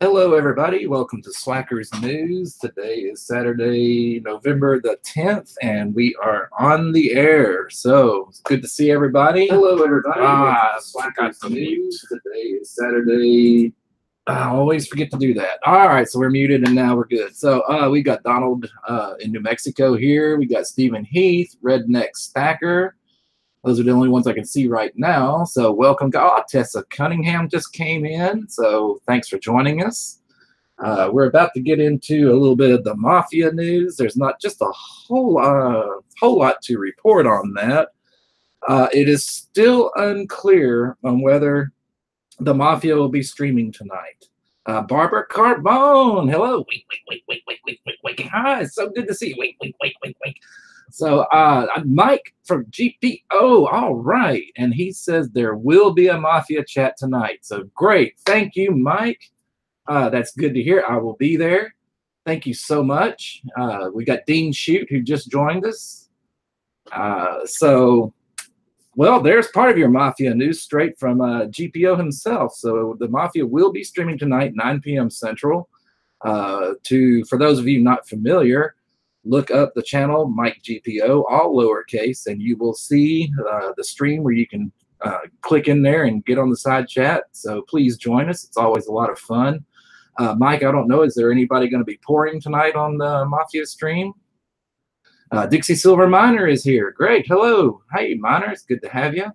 Hello, everybody. Welcome to Slackers News. Today is Saturday, November the 10th, and we are on the air. So it's good to see everybody. Hello, everybody. Slackers News. Today is Saturday. I always forget to do that. All right, so we're muted, and now we're good. So we got Donald in New Mexico here. We got Stephen Heath, Redneck Stacker. Those are the only ones I can see right now. So welcome. Oh, Tessa Cunningham just came in. So thanks for joining us. We're about to get into a little bit of the Mafia news. There's not just a whole lot to report on that. It is still unclear on whether the Mafia will be streaming tonight. Barbara Carbone, hello. Wait. Hi, it's so good to see you. Wait. So Mike from GPO, all right. And he says there will be a Mafia chat tonight. So great. Thank you, Mike. That's good to hear. I will be there. Thank you so much. We got Dean Shute who just joined us. Well, there's part of your Mafia news straight from GPO himself. So the Mafia will be streaming tonight, 9 p.m. Central. For those of you not familiar, look up the channel Mike GPO, all lowercase, and you will see the stream where you can click in there and get on the side chat. So please join us. It's always a lot of fun. Mike, I don't know, is there anybody going to be pouring tonight on the Mafia stream? Dixie Silver Miner is here. Great. Hello. Hey, Miner. It's good to have you.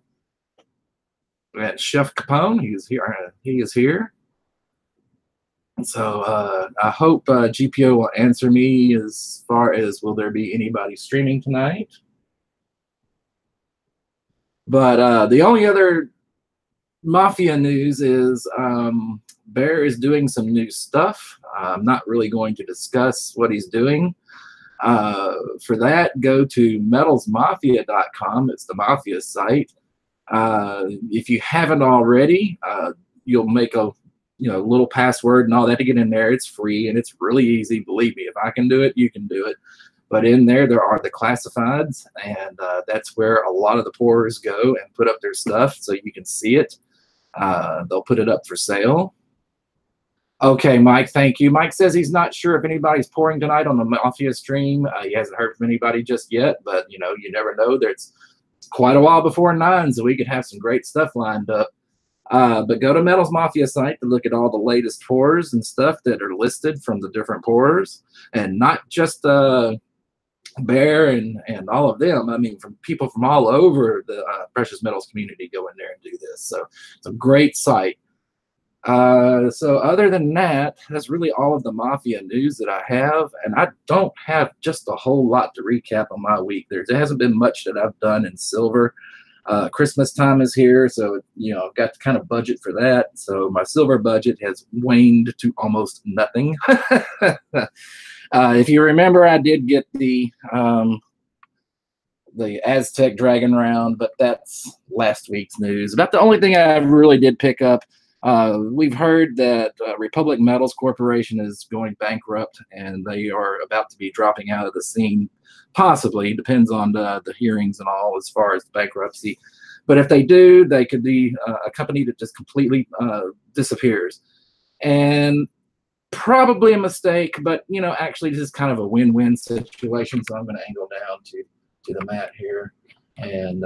We got Chef Capone. He is here. So I hope GPO will answer me as far as will there be anybody streaming tonight. But the only other Mafia news is Bear is doing some new stuff. I'm not really going to discuss what he's doing. For that, go to metalsmafia.com. It's the Mafia site. If you haven't already, you'll make a little password and all that to get in there. It's free and it's really easy. Believe me, if I can do it, you can do it. But in there are the classifieds, and that's where a lot of the pourers go and put up their stuff so you can see it. They'll put it up for sale. Okay, Mike, thank you. Mike says he's not sure if anybody's pouring tonight on the Mafia stream. He hasn't heard from anybody just yet, but you never know. There's quite a while before 9, so we could have some great stuff lined up. But go to Metals Mafia site to look at all the latest pours and stuff that are listed from the different pourers, and not just Bear and all of them. I mean, from people from all over the precious metals community go in there and do this. So it's a great site. So other than that, that's really all of the Mafia news that I have, and I don't have just a whole lot to recap on my week. There hasn't been much that I've done in silver. Christmas time is here, so I've got to kind of budget for that. So my silver budget has waned to almost nothing. If you remember, I did get the Aztec Dragon round, but that's last week's news. About the only thing I really did pick up. We've heard that Republic Metals Corporation is going bankrupt, and they are about to be dropping out of the scene. Possibly, depends on the hearings and all as far as the bankruptcy. But if they do, they could be a company that just completely disappears. And probably a mistake, but actually this is kind of a win-win situation. So I'm going to angle down to the mat here. And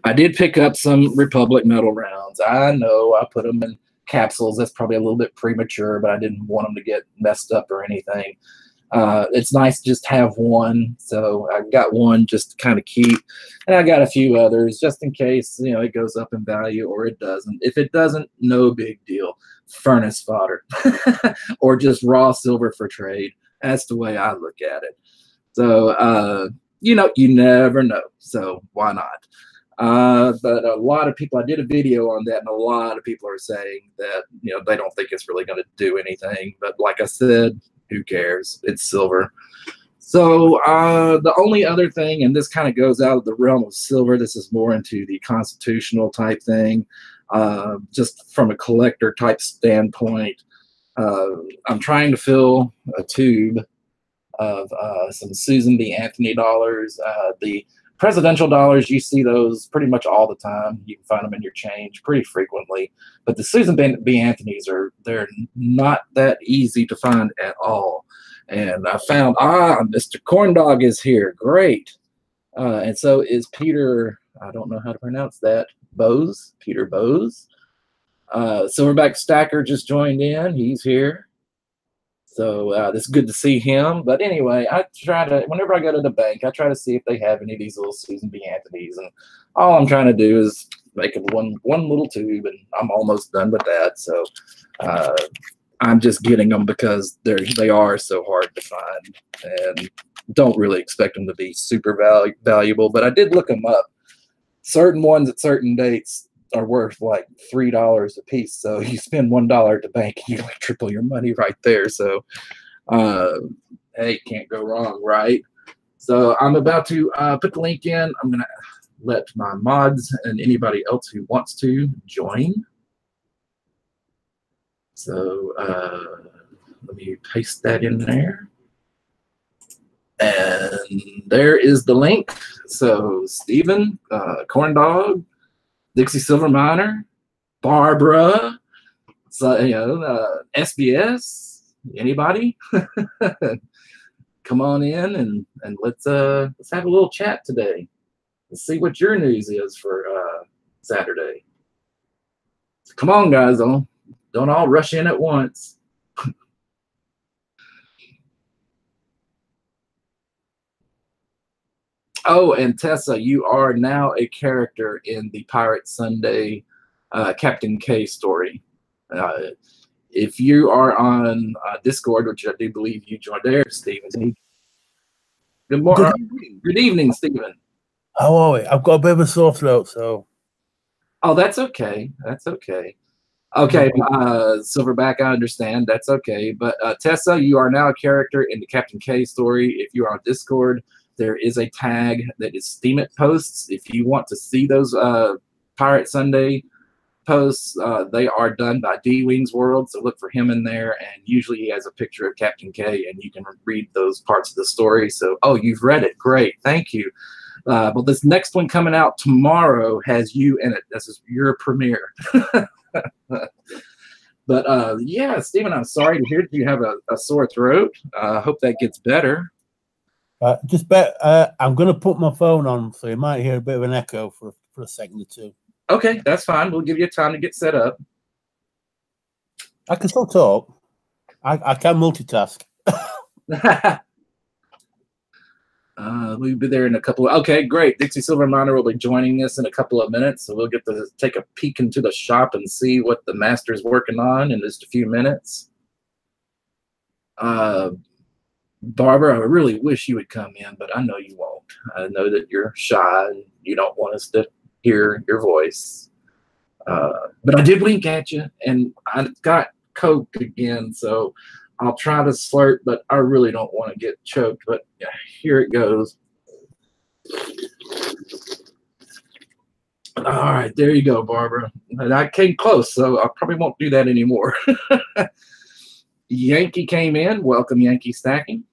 I did pick up some Republic Metal rounds. I know I put them in capsules. That's probably a little bit premature, but I didn't want them to get messed up or anything. It's nice to just have one. So I got one just to kind of keep. And I got a few others just in case, it goes up in value or it doesn't. If it doesn't, no big deal. Furnace fodder or just raw silver for trade. That's the way I look at it. So, you never know. So why not? But a lot of people, I did a video on that, and a lot of people are saying that, they don't think it's really going to do anything. But like I said, who cares? It's silver. So the only other thing, and this kind of goes out of the realm of silver, this is more into the constitutional type thing, just from a collector type standpoint. I'm trying to fill a tube of some Susan B. Anthony dollars. The presidential dollars, you see those pretty much all the time. You can find them in your change pretty frequently. But the Susan B. Anthony's they're not that easy to find at all. And I found, Mr. Corndog is here. Great. And so is Peter, I don't know how to pronounce that, Bose, Peter Bose. Silverback Stacker just joined in. He's here. So it's good to see him. But anyway, I try to, whenever I go to the bank, I try to see if they have any of these little Susan B. Anthony's. And all I'm trying to do is make it one little tube, and I'm almost done with that. So I'm just getting them because they are so hard to find, and don't really expect them to be super valuable. But I did look them up. Certain ones at certain dates are worth like $3 a piece. So you spend $1 at the bank and you like triple your money right there. So hey, can't go wrong, right? So I'm about to put the link in. I'm gonna let my mods and anybody else who wants to join. So let me paste that in there. And there is the link. So Stephen, Corndog, Dixie Silver Miner, Barbara, so, SBS, anybody? Come on in and let's have a little chat today. Let's see what your news is for Saturday. So come on, guys, don't all rush in at once. Oh, and Tessa, you are now a character in the Pirate Sunday Captain K story. If you are on Discord, which I do believe you joined there, Stephen. Good morning. Good evening, Stephen. How are we? I've got a bit of a sore throat, so. Oh, that's okay. That's okay. Okay, Silverback, I understand. That's okay. But Tessa, you are now a character in the Captain K story. If you are on Discord, there is a tag that is Steam It posts. If you want to see those Pirate Sunday posts, they are done by D-Wings World, so look for him in there, and usually he has a picture of Captain K, and you can read those parts of the story. So, oh, you've read it. Great. Thank you. But this next one coming out tomorrow has you in it. This is your premiere. But yeah, Stephen, I'm sorry to hear that you have a sore throat. I hope that gets better. I'm going to put my phone on, so you might hear a bit of an echo for a second or two. Okay, that's fine. We'll give you time to get set up. I can still talk. I can multitask. We'll be there in a couple of, okay, great. Dixie Silver Miner will be joining us in a couple of minutes, so we'll get to take a peek into the shop and see what the master's working on in just a few minutes. Barbara, I really wish you would come in, but I know you won't. I know that you're shy and you don't want us to hear your voice. But I did wink at you, and I got Coke again, so I'll try to slurp, but I really don't want to get choked. But yeah, here it goes. All right, there you go, Barbara. And I came close, so I probably won't do that anymore. Yankee came in. Welcome, Yankee Stacking.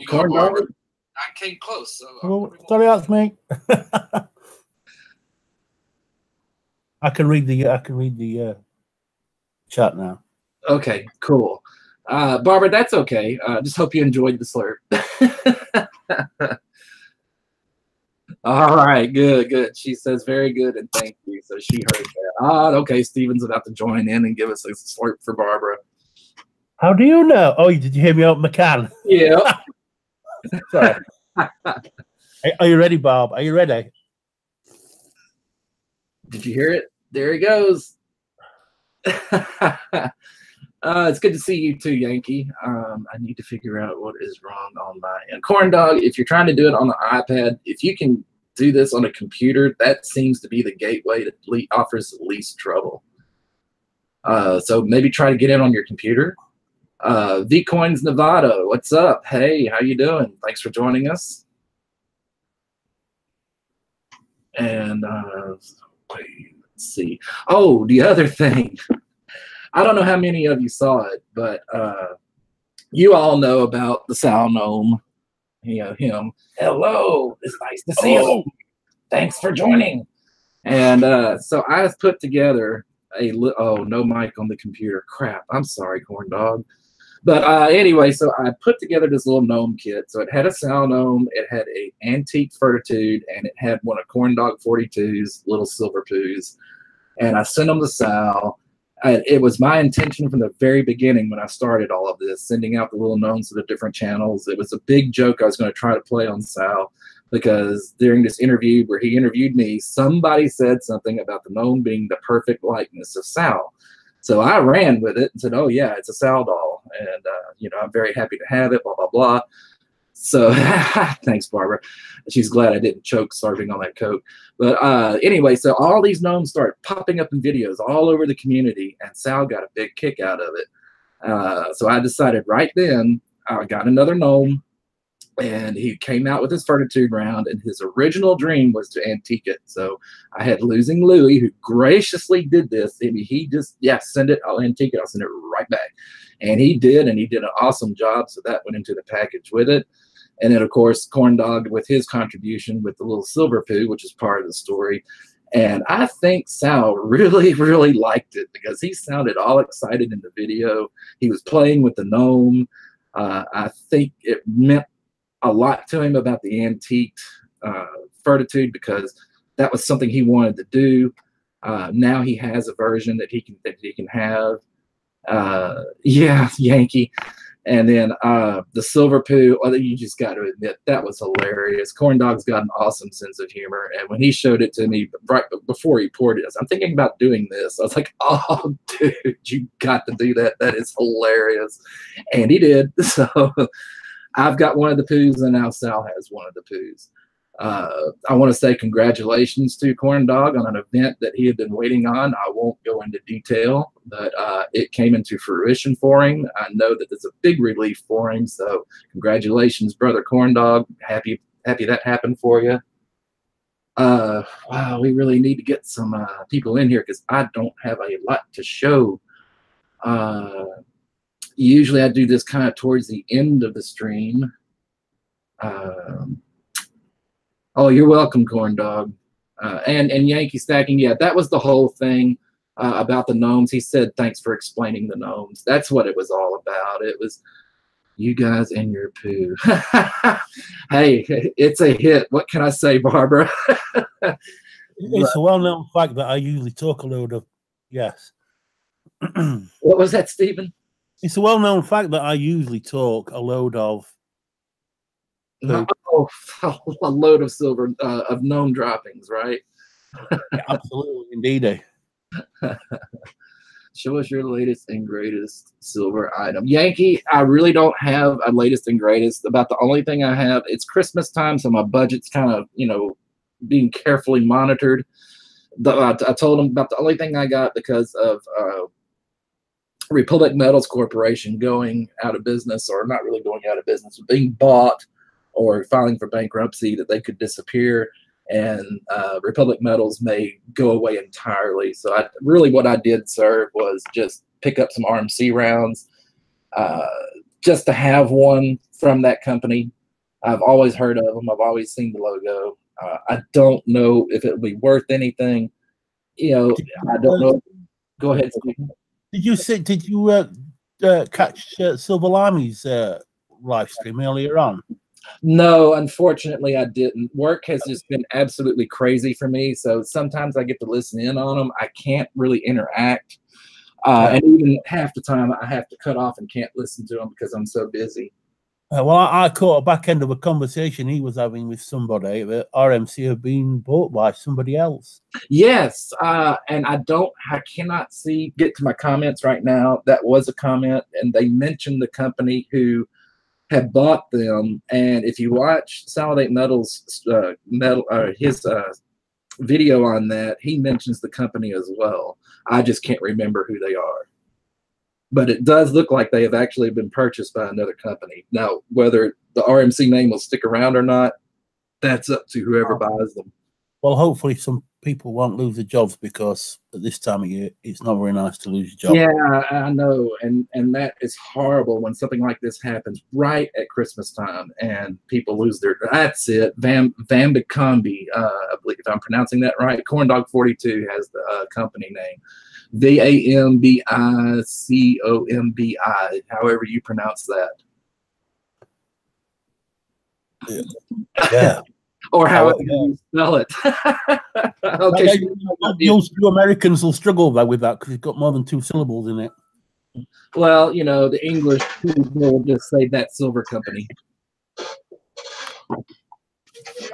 Corn Barbara. I came close, so sorry, that's me. I can read the chat now. Okay, cool. Barbara, that's okay. Just hope you enjoyed the slurp. All right, good. She says very good and thank you. So she heard that. Okay, Steven's about to join in and give us a slurp for Barbara. How do you know? Oh, did you hear me open my can? Yeah. Sorry. Are you ready, Bob? Are you ready? Did you hear it? There he goes. It's good to see you too, Yankee. I need to figure out what is wrong on my end. Corn Dog, if you're trying to do it on the iPad, if you can do this on a computer, that seems to be the gateway that offers the least trouble. So maybe try to get in on your computer. Vcoins Nevada, what's up? Hey, how you doing? Thanks for joining us. And wait, let's see. Oh, the other thing. I don't know how many of you saw it, but you all know about the Sow Gnome him, hello, it's nice to see you. Thanks for joining. And so I put together oh, no mic on the computer. Crap. I'm sorry, corn dog. But anyway, so I put together this little gnome kit. So it had a Sal gnome, it had a antique Fortitude, and it had one of Corn Dog 42's little silver poos. And I sent them to Sal. It was my intention from the very beginning when I started all of this, sending out the little gnomes to the different channels. It was a big joke I was going to try to play on Sal, because during this interview where he interviewed me, somebody said something about the gnome being the perfect likeness of Sal. So I ran with it and said, oh, yeah, it's a Sal doll. And, I'm very happy to have it, blah, blah, blah. So thanks, Barbara. She's glad I didn't choke starving on that Coke. But anyway, so all these gnomes started popping up in videos all over the community, and Sal got a big kick out of it. So I decided right then, I got another gnome, and he came out with his Fortitude round, and his original dream was to antique it. So I had Losing Louie, who graciously did this. I mean, he just, send it, I'll antique it, I'll send it right back. And he did an awesome job, so that went into the package with it. And then, of course, Corn Dog with his contribution with the little silver poo, which is part of the story. And I think Sal really, really liked it, because he sounded all excited in the video. He was playing with the gnome. I think it meant a lot to him about the antiqued Fortitude, because that was something he wanted to do. Now he has a version that he can have. Yeah, Yankee. And then the silver poo, you just got to admit, that was hilarious. Corn Dog's got an awesome sense of humor. And when he showed it to me right before he poured it, I'm thinking about doing this. I was like, oh, dude, you got to do that. That is hilarious. And he did. So I've got one of the poos, and now Sal has one of the poos. I want to say congratulations to Corn Dog on an event that he had been waiting on. I won't go into detail, but it came into fruition for him. I know that it's a big relief for him. So congratulations, brother Corn Dog. Happy that happened for you. Wow, we really need to get some people in here, because I don't have a lot to show. Usually I do this kind of towards the end of the stream. Oh, you're welcome, Corn Dog. And Yankee Stacking, yeah, that was the whole thing about the gnomes. He said, thanks for explaining the gnomes. That's what it was all about. It was you guys and your poo. Hey, it's a hit. What can I say, Barbara? It's a well-known fact that I usually talk a load of, yes. What was that, Stephen? It's a well-known fact that I usually talk a load of. Oh, a load of silver, of gnome droppings, right? Yeah, absolutely, indeed. Show us your latest and greatest silver item. Yankee, I really don't have a latest and greatest. About the only thing I have, it's Christmas time, so my budget's kind of, being carefully monitored. I told him about the only thing I got, because of Republic Metals Corporation going out of business, or not really going out of business, but being bought or filing for bankruptcy, that they could disappear, and Republic Metals may go away entirely. So what I did, sir, was just pick up some RMC rounds, just to have one from that company. I've always heard of them. I've always seen the logo. I don't know if it will be worth anything. I don't know. Go ahead, Steve. Did you catch Silver Limey's live stream earlier on? No, unfortunately, I didn't. Work has just been absolutely crazy for me. So sometimes I get to listen in on them. I can't really interact. And even half the time I have to cut off and can't listen to them because I'm so busy. Well, I caught a back end of a conversation he was having with somebody that RMC have been bought by somebody else. Yes, and I cannot get to my comments right now. That was a comment, and they mentioned the company who had bought them. And if you watch Solidate Metals, his video on that, he mentions the company as well. I just can't remember who they are. But it does look like they have actually been purchased by another company. Now, whether the RMC name will stick around or not, that's up to whoever buys them. Well, hopefully some people won't lose their jobs, because at this time of year, it's not very nice to lose your job. Yeah, I know, and that is horrible when something like this happens right at Christmas time and people lose their. That's it, Vambikombi. I believe if I'm pronouncing that right. Corndog 42 has the company name, VAMBICOMBI. However you pronounce that. Yeah. Or however you spell it. Okay, you Americans will struggle with that because it's got more than 2 syllables in it. Well, you know, the English people will just say that silver company.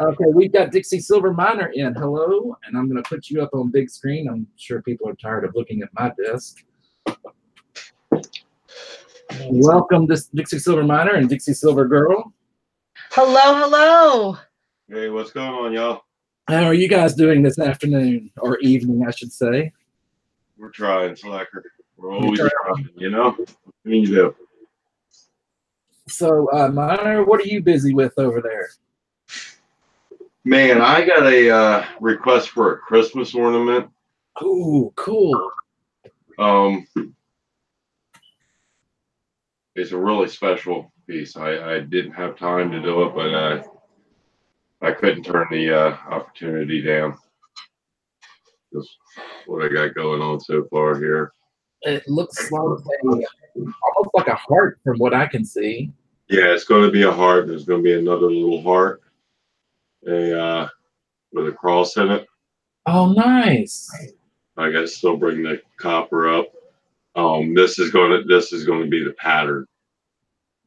Okay, we've got Dixie Silver Miner in. Hello, and I'm going to put you up on big screen. I'm sure people are tired of looking at my desk. Welcome, this Dixie Silver Miner and Dixie Silver Girl. Hello, hello. Hey, what's going on, y'all? How are you guys doing this afternoon, or evening, I should say? We're trying, Slacker. We're always trying, you know? What do you do? So, Miner, what are you busy with over there? Man, I got a request for a Christmas ornament. Oh, cool. It's a really special piece. I didn't have time to do it, but I couldn't turn the opportunity down. Just what I got going on so far here. It looks like almost like a heart from what I can see. Yeah, it's going to be a heart. There's going to be another little heart, with a cross in it. Oh, nice. I got to still bring the copper up. This is going to be the pattern.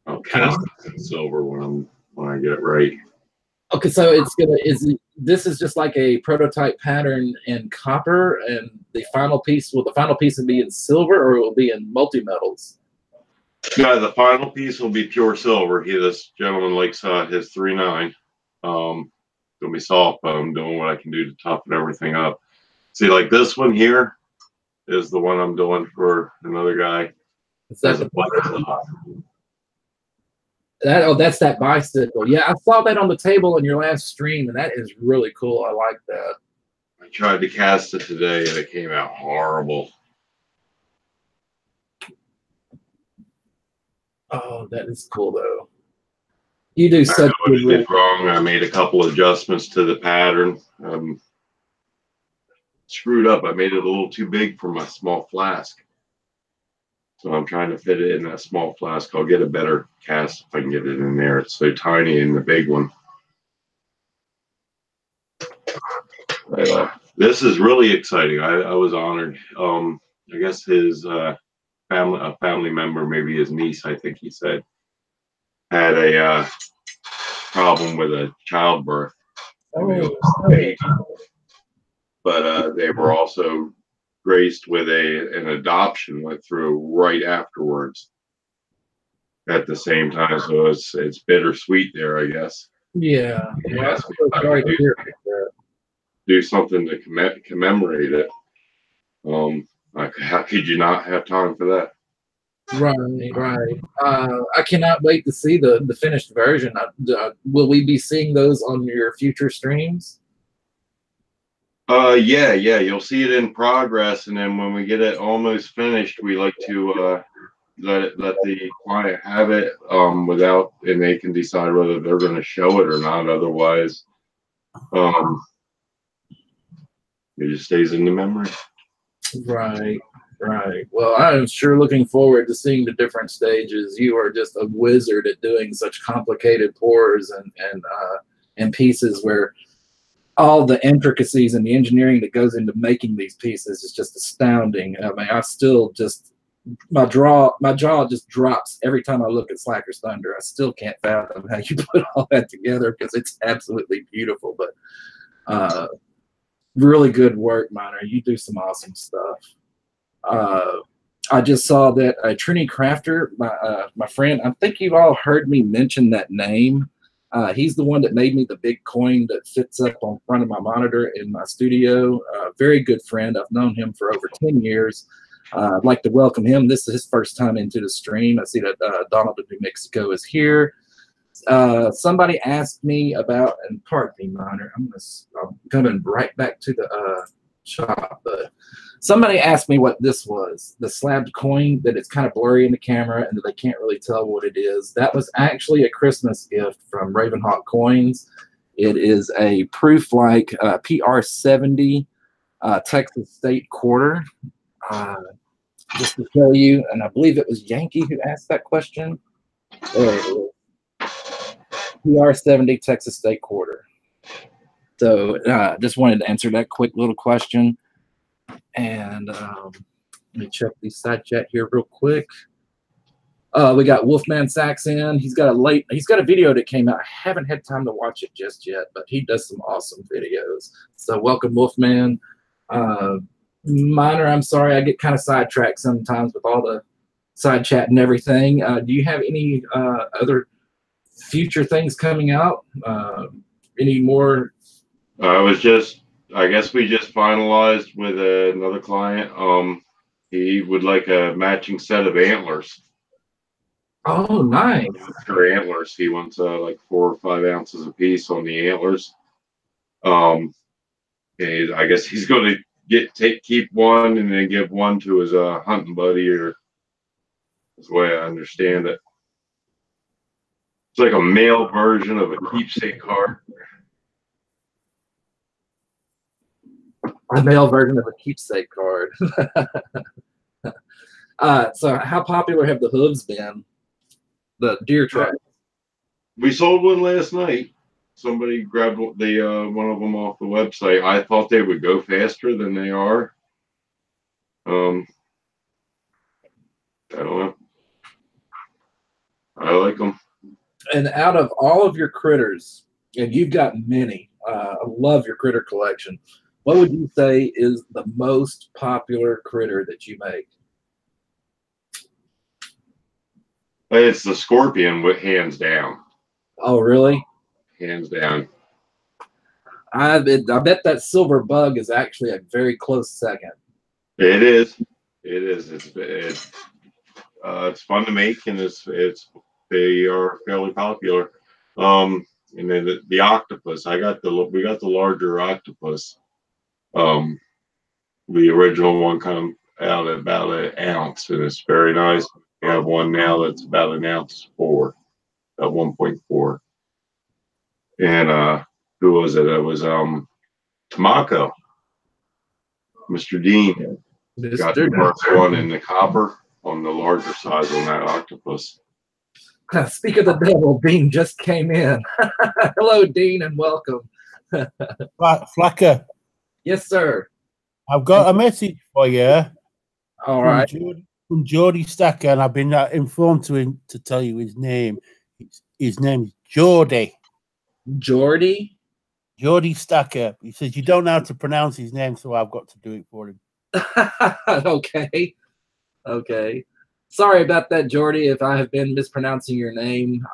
I'll cast it in silver when I get it right. Okay, so this is just like a prototype pattern in copper, and the final piece will be in silver, or it will be in multi-metals? No, the final piece will be pure silver. This gentleman likes his 3.9. Gonna be soft, but I'm doing what I can do to toughen everything up. See, like this one here is the one I'm doing for another guy. Is that that's that bicycle. Yeah, I saw that on the table in your last stream, and that is really cool. I like that. I tried to cast it today, and it came out horrible. Oh, that is cool, though. You do such good work. Wrong. I made a couple adjustments to the pattern. Screwed up. I made it a little too big for my small flask. So I'm trying to fit it in that small flask. I'll get a better cast if I can get it in there. It's so tiny in the big one. This is really exciting. I was honored. I guess his family member, maybe his niece, I think he said, had a problem with a childbirth. But they were also graced with an adoption went through right afterwards at the same time. So it's bittersweet there, I guess. Yeah. Do something to commemorate it. How could you not have time for that? Right. I cannot wait to see the finished version. Will we be seeing those on your future streams? Yeah, you'll see it in progress, and then when we get it almost finished, we like to let the client have it and they can decide whether they're going to show it or not. Otherwise, it just stays in the memory. Right. Well, I'm sure looking forward to seeing the different stages. You are just a wizard at doing such complicated pours and pieces where all the intricacies and the engineering that goes into making these pieces is just astounding. I mean, I still just my jaw just drops every time I look at Slacker's Thunder. I still can't fathom how you put all that together, because it's absolutely beautiful. But really good work, Miner. You do some awesome stuff. I just saw that Trini Crafter, my friend, I think you've all heard me mention that name. He's the one that made me the big coin that fits up on front of my monitor in my studio. Very good friend. I've known him for over 10 years. I'd like to welcome him. This is his first time into the stream. I see that Donald of New Mexico is here. Somebody asked me about, and pardon me, Miner, I'll coming right back to the shop. But somebody asked me what this was, the slabbed coin, that it's kind of blurry in the camera and that they can't really tell what it is. That was actually a Christmas gift from Ravenhawk Coins. It is a proof-like PR70 Texas State quarter. Just to show you, and I believe it was Yankee who asked that question. There it is. PR70 Texas State quarter. So just wanted to answer that quick little question. And let me check the side chat here real quick. We got Wolfman Sachs in. He's got a video that came out. I haven't had time to watch it just yet, but he does some awesome videos. So welcome, Wolfman. Minor, I'm sorry, I get kind of sidetracked sometimes with all the side chat and everything. Do you have any other future things coming out? Any more? I guess we just finalized with another client. He would like a matching set of antlers. Oh, nice. For antlers, he wants like 4 or 5 ounces a piece on the antlers. And I guess he's going to keep one and then give one to his hunting buddy, or that's the way I understand it. It's like a male version of a keepsake card. A male version of a keepsake card. So how popular have the hooves been? The deer track. We sold one last night. Somebody grabbed one of them off the website. I thought they would go faster than they are. I don't know. I like them. And out of all of your critters, and you've got many, I love your critter collection. What would you say is the most popular critter that you make? It's the scorpion, hands down. Oh, really? Hands down. I bet that silver bug is actually a very close second. It is. It is. It's fun to make, and they are fairly popular. And then the octopus. We got the larger octopus. The original one come out at about an ounce, and it's very nice. We have one now that's about an ounce 4, about 1.4. And who was it? It was Tamako, Mr. Dean. Got the first one in the copper on the larger size on that octopus. Speak of the devil, Dean just came in. Hello, Dean, and welcome. Flacker. Yes, sir. I've got a message for you. All right. From Geordie Stacker, and I've been informed to tell you his name. His name is Geordie. Geordie? Geordie Stacker. He says you don't know how to pronounce his name, so I've got to do it for him. Okay. Okay. Sorry about that, Geordie, if I have been mispronouncing your name.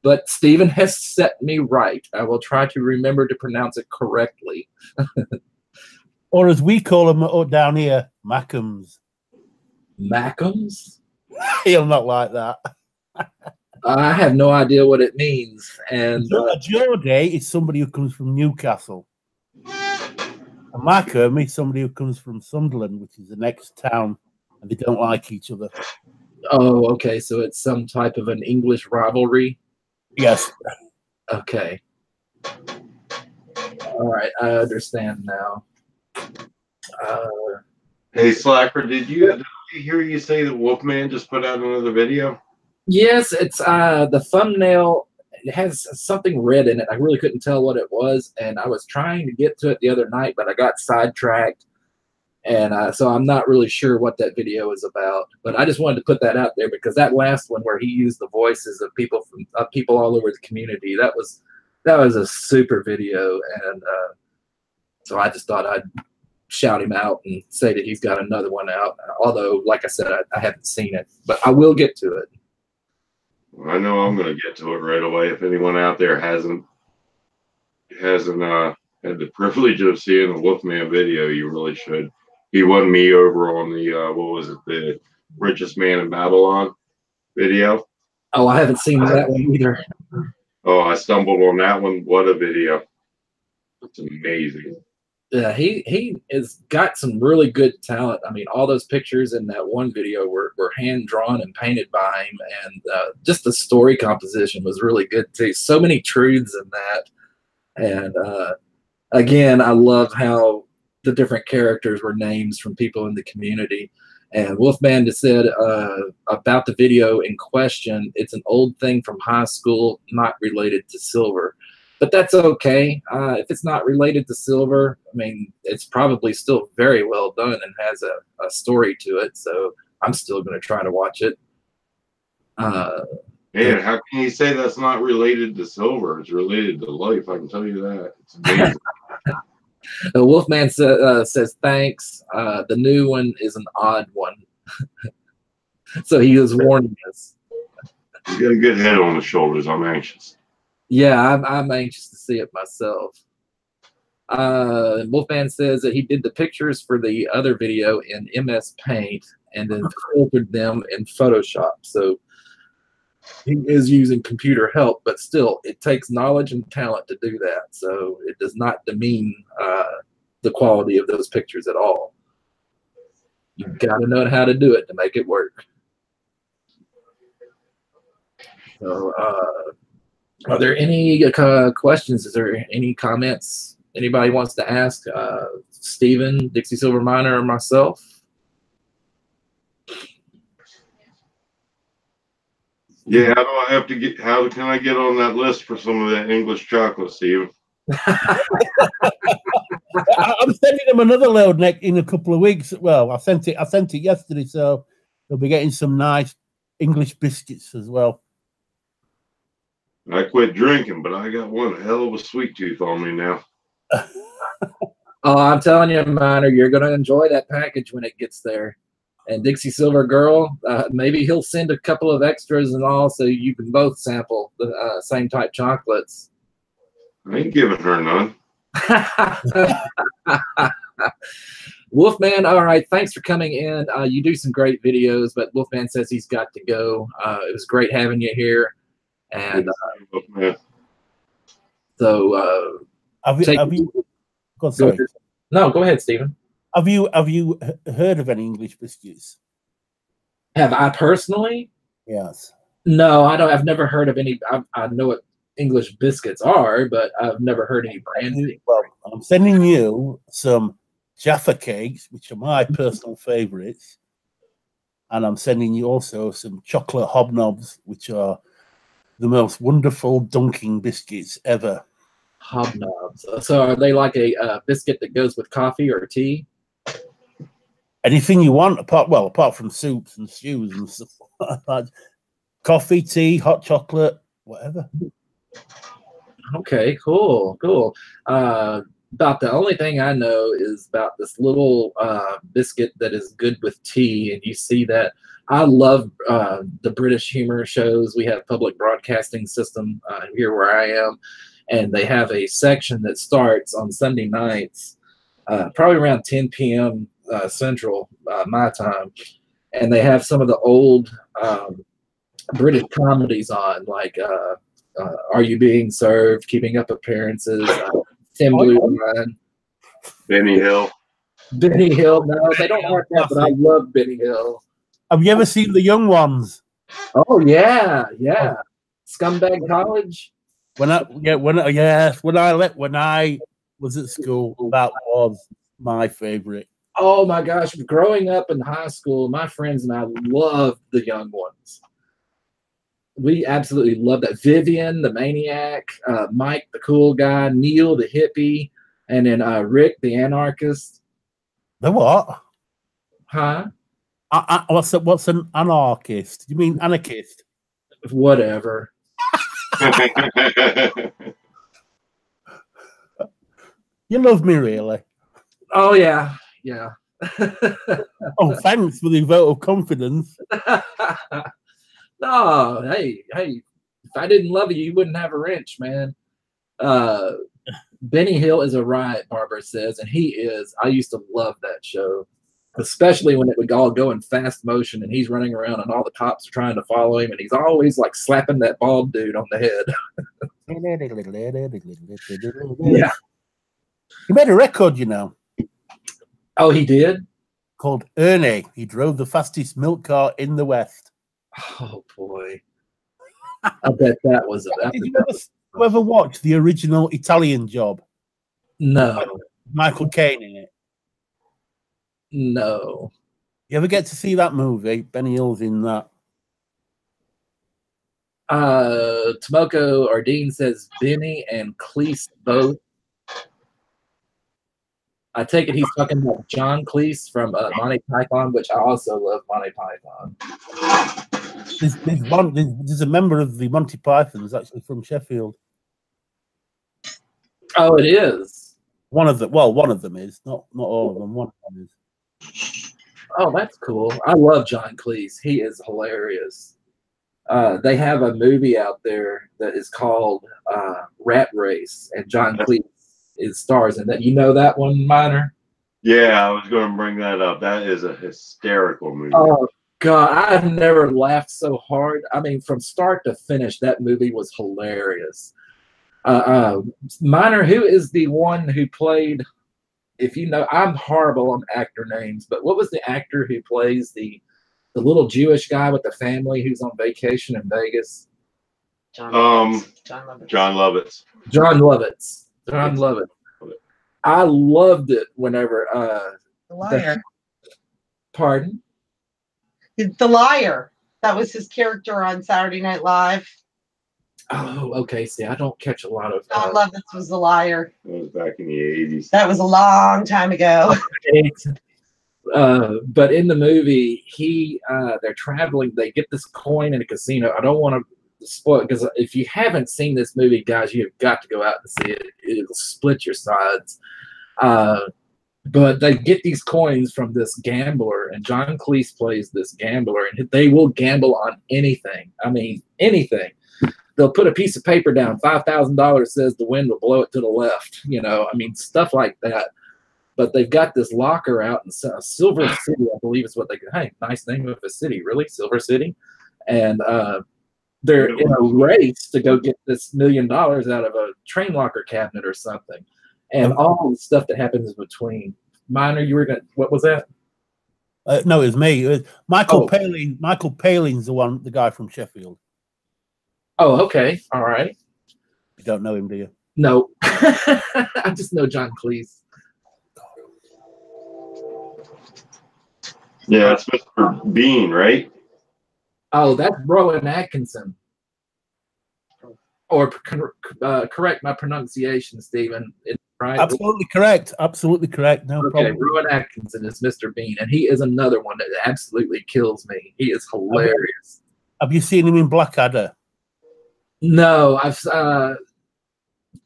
But Stephen has set me right. I will try to remember to pronounce it correctly. Or as we call them down here, Macums. Macums? He'll not like that. I have no idea what it means. And Geordie is somebody who comes from Newcastle. A Macum is somebody who comes from Sunderland, which is the next town, and they don't like each other. Oh, okay. So it's some type of an English rivalry? Yes. Okay. All right. I understand now. Hey, Slacker, did you hear you say that Wolfman just put out another video? Yes, it's the thumbnail. It has something red in it. I really couldn't tell what it was, and I was trying to get to it the other night, but I got sidetracked, and so I'm not really sure what that video is about. But I just wanted to put that out there because that last one where he used the voices of people from people all over the community, that was a super video, and so I just thought I'd shout him out and say that he's got another one out. Although, like I said, I haven't seen it, but I will get to it. I know I'm going to get to it right away. If anyone out there hasn't had the privilege of seeing the Wolfman video, you really should. He won me over on the the Richest Man in Babylon video. Oh, I haven't seen that one either. Oh, I stumbled on that one. What a video! It's amazing. Yeah, he has got some really good talent. I mean, all those pictures in that one video were hand drawn and painted by him, and just the story composition was really good too. So many truths in that, and again, I love how the different characters were names from people in the community. And Wolfman just said about the video in question, it's an old thing from high school, not related to silver. But that's okay. If it's not related to silver, I mean, it's probably still very well done and has a story to it. So I'm still going to try to watch it. Man, how can you say that's not related to silver? It's related to life. I can tell you that. It's amazing. Wolfman says thanks. The new one is an odd one. So he was warning us. He's got a good head on his shoulders. I'm anxious. Yeah, I'm anxious to see it myself. Wolfman says that he did the pictures for the other video in MS Paint and then filtered them in Photoshop. So he is using computer help, but still, it takes knowledge and talent to do that. So it does not demean the quality of those pictures at all. You've got to know how to do it to make it work. So, are there any questions? Is there any comments anybody wants to ask? Stephen, Dixie Silver Miner, or myself? Yeah, how do I have to get? How can I get on that list for some of that English chocolate, Steve? I'm sending them another load in a couple of weeks. Well, I sent it yesterday, so they'll be getting some nice English biscuits as well. I quit drinking, but I got one hell of a sweet tooth on me now. Oh, I'm telling you, Miner, you're going to enjoy that package when it gets there. And Dixie Silver Girl, maybe he'll send a couple of extras and all, so you can both sample the same type chocolates. I ain't giving her none. Wolfman, all right, thanks for coming in. You do some great videos, but Wolfman says he's got to go. It was great having you here. And so have you go, sorry. No, go ahead, Stephen. Have you heard of any English biscuits? Have I personally? Yes. No, I don't. I've never heard of any. I know what English biscuits are, but I've never heard any branding. Well, I'm sending you some Jaffa cakes, which are my personal favorites, and I'm sending you also some chocolate hobnobs, which are the most wonderful dunking biscuits ever. Hobnobs. So are they like a biscuit that goes with coffee or tea? Anything you want, apart from soups and stews and stuff like that. Coffee, tea, hot chocolate, whatever. Okay, cool. About the only thing I know is about this little biscuit that is good with tea, and you see that. I love the British humor shows. We have public broadcasting system here where I am, and they have a section that starts on Sunday nights, probably around 10 p.m. Central, my time, and they have some of the old British comedies on, like Are You Being Served, Keeping Up Appearances, Tim Blue Line. Benny Hill. Benny Hill. No, they don't have that, but I love Benny Hill. Have you ever seen The Young Ones? Oh yeah. Scumbag College. When I was at school, that was my favorite. Oh my gosh! Growing up in high school, my friends and I loved The Young Ones. We absolutely loved that. Vivian, the maniac, Mike, the cool guy, Neil, the hippie, and then Rick, the anarchist. The what? Huh? What's an anarchist? You mean anarchist? Whatever. You love me, really? Oh yeah. Oh, thanks for the vote of confidence. No, hey, if I didn't love you, you wouldn't have a wrench, man. Benny Hill is a riot, Barbara says, and he is. I used to love that show, especially when it would all go in fast motion and he's running around and all the cops are trying to follow him and he's always like slapping that bald dude on the head. Yeah. He made a record, you know, Oh, he did? called Ernie. He drove the fastest milk car in the West. Oh, boy. I bet that was a... Did you ever watch the original Italian Job? No. Michael Caine in it. No. You ever get to see that movie? Benny Hill's in that. Tomoko Ardeen says Benny and Cleese both. I take it he's talking about John Cleese from Monty Python, which I also love Monty Python. There's a member of the Monty Pythons actually from Sheffield. Oh, it is. One of them is not all of them. One of them is. Oh, that's cool. I love John Cleese. He is hilarious. They have a movie out there that is called Rat Race, and John Cleese stars in that. You know that one, Minor? Yeah, I was going to bring that up. That is a hysterical movie. Oh, God. I've never laughed so hard. I mean, from start to finish, that movie was hilarious. Minor, who is the one who played, if you know, I'm horrible on actor names, but what was the actor who plays the little Jewish guy with the family who's on vacation in Vegas? John Lovitz. John Lovitz. I loved it whenever The Liar. Pardon? The Liar. That was his character on Saturday Night Live. Oh, okay. See, I don't catch a lot of John Lovitz was The Liar. That was back in the 80s. That was a long time ago. But in the movie, they're traveling. They get this coin in a casino. I don't want to spoil it because if you haven't seen this movie, guys, you've got to go out and see it. It'll split your sides. But they get these coins from this gambler, and John Cleese plays this gambler, and they will gamble on anything. I mean, anything. They'll put a piece of paper down. $5,000 says the wind will blow it to the left. You know, I mean, stuff like that. But they've got this locker out in Silver City, I believe is what they – hey, nice name of a city, really, Silver City. And they're in a race to go get this $1 million out of a train locker cabinet or something. And all the stuff that happens in between. Minor, you were going to – what was that? No, it was me. It was Michael Palin. Michael Palin's the guy from Sheffield. Oh, okay. All right. You don't know him, do you? No. I just know John Cleese. Yeah, it's Mr. Bean, right? Oh, that's Rowan Atkinson. Or correct my pronunciation, Stephen. Right? Absolutely correct. Absolutely correct. No problem. Rowan Atkinson is Mr. Bean, and he is another one that absolutely kills me. He is hilarious. Have you seen him in Blackadder? No, I've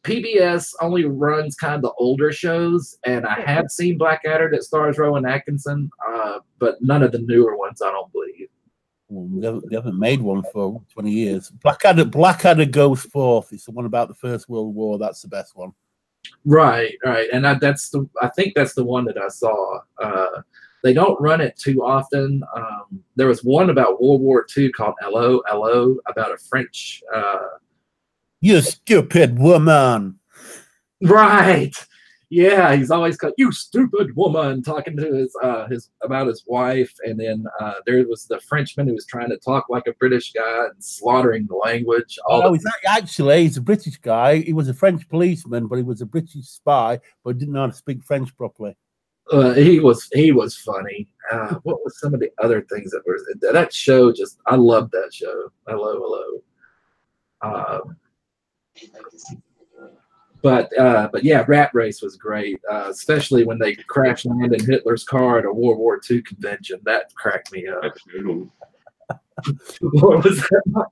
PBS only runs kind of the older shows, and I have seen Blackadder that stars Rowan Atkinson, but none of the newer ones, I don't believe. Well, they haven't made one for 20 years. Blackadder Goes Forth. It's the one about the First World War. That's the best one. Right, and I think that's the one that I saw. They don't run it too often. There was one about World War II called Hello, about a French. You stupid woman. Right. Yeah, he's always called you stupid woman, talking to his about his wife, and then there was the Frenchman who was trying to talk like a British guy and slaughtering the language. He's a British guy. He was a French policeman, but he was a British spy, but didn't know how to speak French properly. He was funny. What was some of the other things that were that show? Just I loved that show. Hello. But yeah, Rat Race was great, especially when they crash landed in Hitler's car at a World War II convention. That cracked me up. What was that?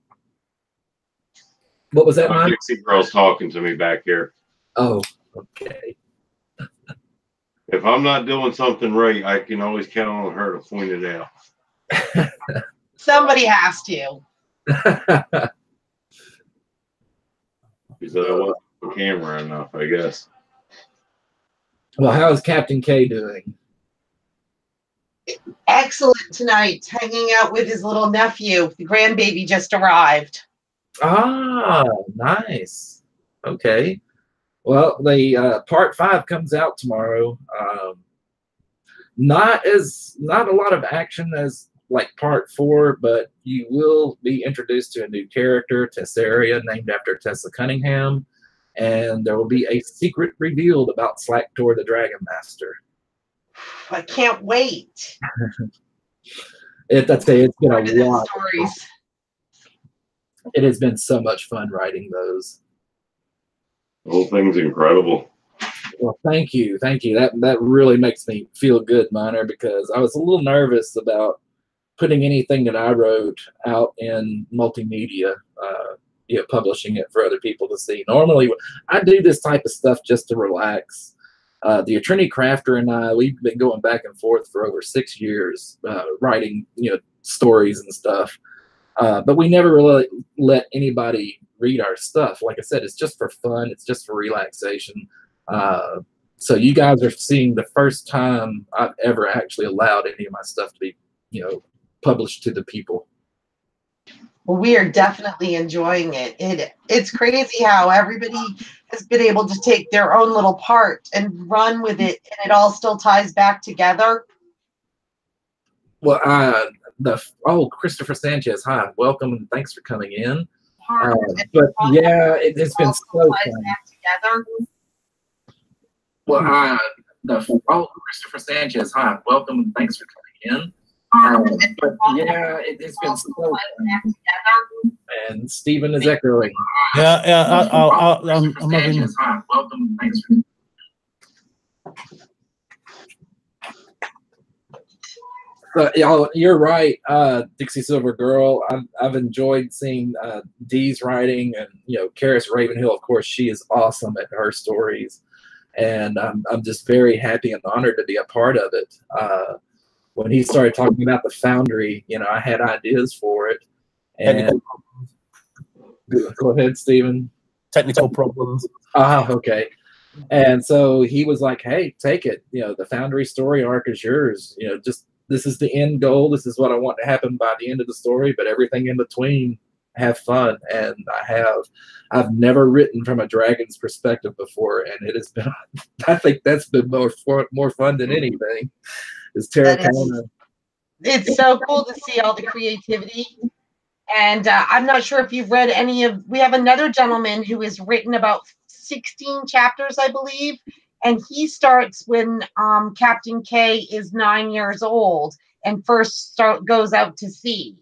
What was that, Mike? Dixie Girl's talking to me back here. Oh, okay. If I'm not doing something right, I can always count on her to point it out. Somebody has to. Because I wasn't on camera enough, I guess. Well, how's Captain K doing? Excellent tonight, hanging out with his little nephew. The grandbaby just arrived. Ah, nice. Okay. Well, the part 5 comes out tomorrow. Not a lot of action as like part 4, but you will be introduced to a new character, Tessaria, named after Tessa Cunningham, and there will be a secret revealed about Slacktor the Dragon Master. I can't wait. I'd say it's been a lot. Stories. It has been so much fun writing those. The whole thing's incredible. Well, thank you. That really makes me feel good, Miner, because I was a little nervous about putting anything that I wrote out in multimedia, publishing it for other people to see. Normally, I do this type of stuff just to relax. The attorney crafter and I, we've been going back and forth for over 6 years, writing, stories and stuff. But we never really let anybody read our stuff. Like I said, it's just for fun. It's just for relaxation. So you guys are seeing the first time I've ever actually allowed any of my stuff to be, published to the people. Well, we are definitely enjoying it. It's crazy how everybody has been able to take their own little part and run with it, and it all still ties back together. Well, Christopher Sanchez, hi, welcome, and thanks for coming in. But yeah, it's been so fun. Well, Christopher Sanchez, hi, welcome, and thanks for coming in. But yeah, it's been so fun. And Stephen is echoing. Yeah, I'm having. Hi, welcome, and thanks for. You're right, Dixie Silver Girl. I've enjoyed seeing Dee's writing, and Karis Ravenhill. Of course, she is awesome at her stories, and I'm just very happy and honored to be a part of it. When he started talking about the Foundry, I had ideas for it. And go ahead, Stephen. Technical problems. Okay. And so he was like, "Hey, take it. The Foundry story arc is yours. Just." This is the end goal. This is what I want to happen by the end of the story, but everything in between, have fun. And I've never written from a dragon's perspective before, and it has been, I think that's been more fun than anything. Is Terracotta. It's so cool to see all the creativity. And I'm not sure if you've read we have another gentleman who has written about 16 chapters, I believe. And he starts when Captain K is 9 years old and first goes out to sea.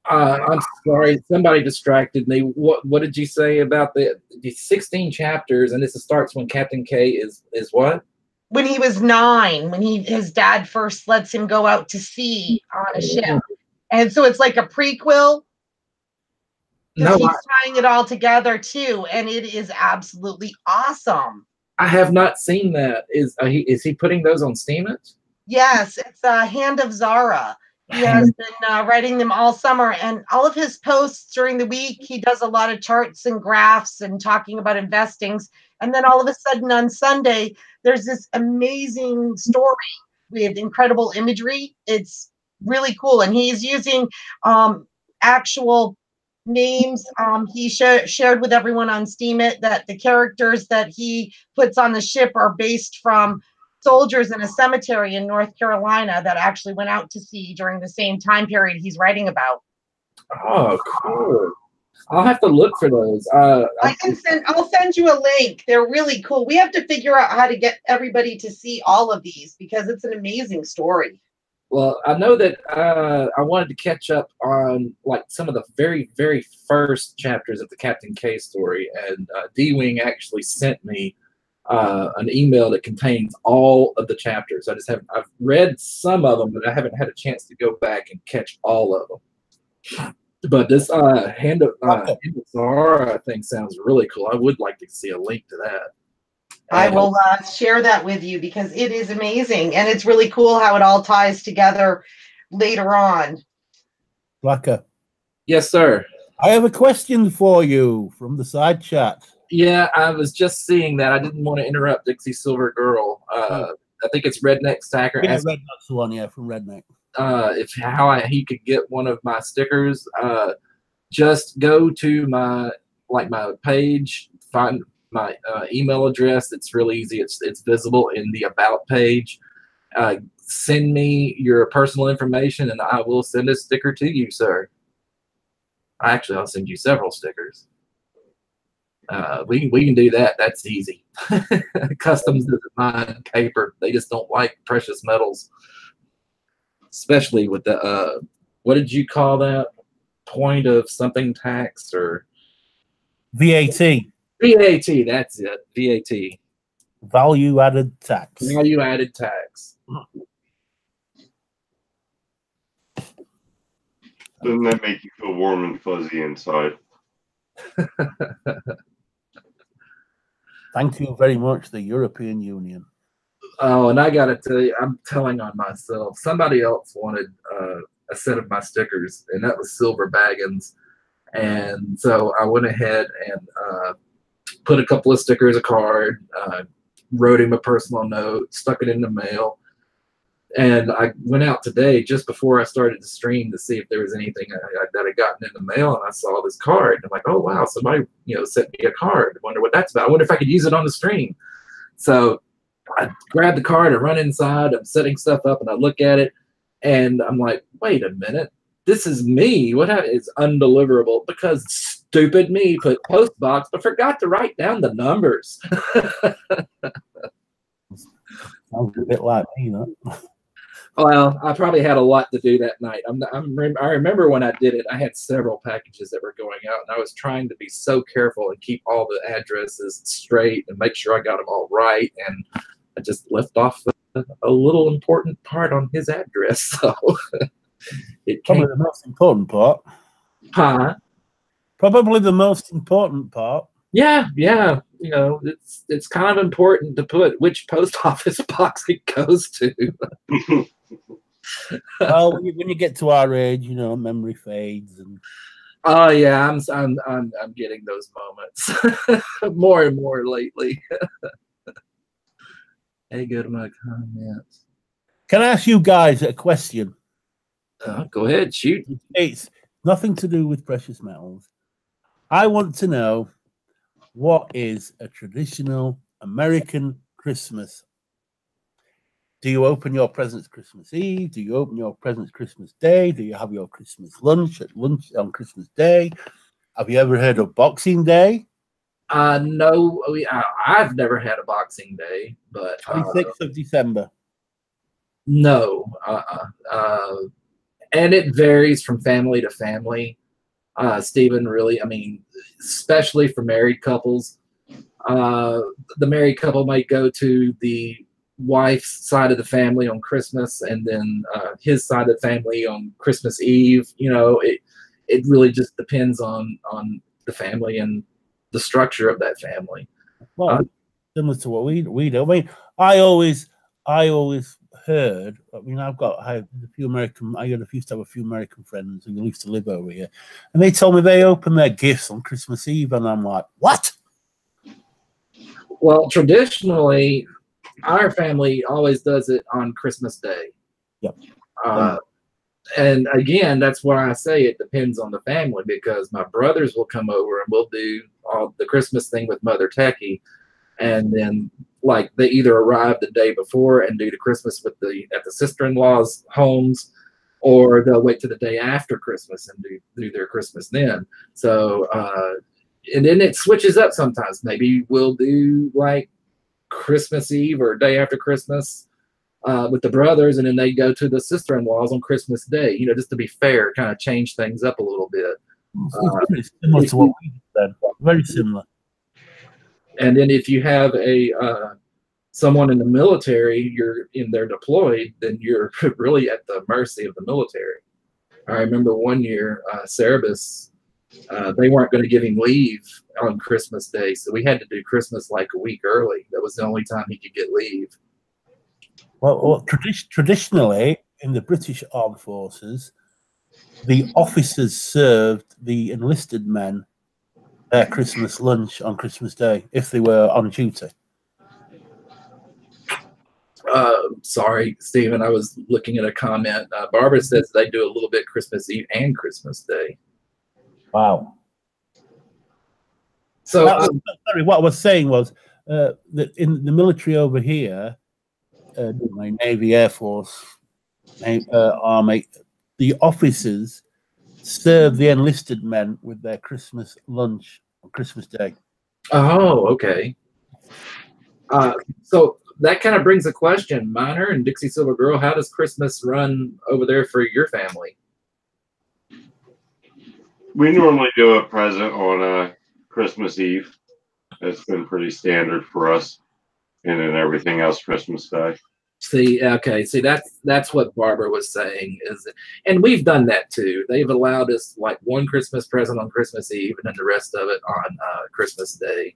I'm sorry, somebody distracted me. What did you say about the 16 chapters? And this starts when Captain K is what? When he was 9, when his dad first lets him go out to sea on a ship. And so it's like a prequel. Because he's tying it all together too, and it is absolutely awesome. I have not seen that. Is he putting those on Steemit? Yes, it's Hand of Zara. He has been writing them all summer, and all of his posts during the week, he does a lot of charts and graphs and talking about investings. And then all of a sudden on Sunday, there's this amazing story with incredible imagery. It's really cool, and he's using actual names. He shared with everyone on Steemit that the characters that he puts on the ship are based from soldiers in a cemetery in North Carolina that actually went out to sea during the same time period he's writing about. Oh, cool. I'll have to look for those. I'll send you a link. They're really cool. We have to figure out how to get everybody to see all of these because it's an amazing story. Well, I know that I wanted to catch up on like some of the very, very first chapters of the Captain K story, and D-Wing actually sent me an email that contains all of the chapters. I've read some of them, but I haven't had a chance to go back and catch all of them. But this Hand of Zara thing sounds really cool. I would like to see a link to that. I will share that with you because it is amazing. And it's really cool how it all ties together later on. Blacker. Yes, sir. I have a question for you from the side chat. Yeah, I was just seeing that. I didn't want to interrupt Dixie Silver Girl. I think it's Redneck Stacker. Yeah, Redneck's the one, yeah, from Redneck. He could get one of my stickers. Just go to my page, find my email address. It's really easy. It's visible in the About page. Send me your personal information, and I will send a sticker to you, sir. Actually, I'll send you several stickers. We can do that. That's easy. Customs doesn't mind paper. They just don't like precious metals, especially with the what did you call that? Point of something tax or VAT. VAT. That's it. VAT. Value added tax. Value added tax. Doesn't that make you feel warm and fuzzy inside? Thank you very much, the European Union. Oh, and I got to tell you, I'm telling on myself. Somebody else wanted a set of my stickers, and that was Silver Baggins. And so I went ahead and put a couple of stickers, a card, wrote him a personal note, stuck it in the mail. And I went out today just before I started the stream to see if there was anything that had gotten in the mail, and I saw this card. I'm like, oh wow, somebody sent me a card. I wonder what that's about. I wonder if I could use it on the stream. So I grabbed the card and run inside. I'm setting stuff up, and I look at it, and I'm like, wait a minute, this is me. What is undeliverable? Because stupid me put post box, but forgot to write down the numbers. Sounds a bit like me, no? Well, I probably had a lot to do that night. I remember when I did it, I had several packages that were going out, and I was trying to be so careful and keep all the addresses straight and make sure I got them all right. And I just left off a little important part on his address. So it came. Probably the most important part. Huh? Probably the most important part. Yeah. It's kind of important to put which post office box it goes to. Well, when you get to our age, memory fades, and oh yeah, I'm getting those moments more and more lately. Hey, go to my comments. Can I ask you guys a question? Go ahead, shoot. It's nothing to do with precious metals. I want to know, what is a traditional American Christmas? Do you open your presents Christmas Eve? Do you open your presents Christmas Day? Do you have your Christmas lunch on Christmas Day? Have you ever heard of Boxing Day? No, I've never had a Boxing Day, but 26th of December. No, and it varies from family to family. Stephen, really, especially for married couples, the married couple might go to the wife's side of the family on Christmas, and then his side of the family on Christmas Eve. It really just depends on the family and the structure of that family. Well, similar to what we do. I always heard. I had a few American. I used to have a few American friends who used to live over here, and they told me they open their gifts on Christmas Eve, and I'm like, what? Well, traditionally, our family always does it on Christmas Day. Yep. And again, that's why I say it depends on the family, because my brothers will come over and we'll do all the Christmas thing with Mother Techie, and then they either arrive the day before and do the Christmas at the sister-in-law's homes, or they'll wait to the day after Christmas and do their Christmas then. So and then it switches up sometimes. Maybe we'll do Christmas Eve or day after Christmas with the brothers, and then they go to the sister-in-laws on Christmas Day. Just to be fair, kind of change things up a little bit. It's similar to what we did. Very similar. And then if you have someone in the military, they're deployed, then you're really at the mercy of the military. I remember one year, Cerebus, they weren't going to give him leave on Christmas Day, so we had to do Christmas a week early. That was the only time he could get leave. Well, traditionally in the British Armed Forces, the officers served the enlisted men their Christmas lunch on Christmas Day if they were on duty. Sorry, Stephen, I was looking at a comment. Barbara says they do a little bit Christmas Eve and Christmas Day. Wow. So, sorry, what I was saying was that in the military over here, my Navy, Air Force, Army, the officers serve the enlisted men with their Christmas lunch on Christmas Day. oh, okay. So that kind of brings a question, Miner and Dixie Silver Girl. How does Christmas run over there for your family? We normally do a present on Christmas Eve. It's been pretty standard for us, and then everything else Christmas Day. See, okay, see that's what Barbara was saying is, and we've done that too. They've allowed us like one Christmas present on Christmas Eve, and then the rest of it on Christmas Day.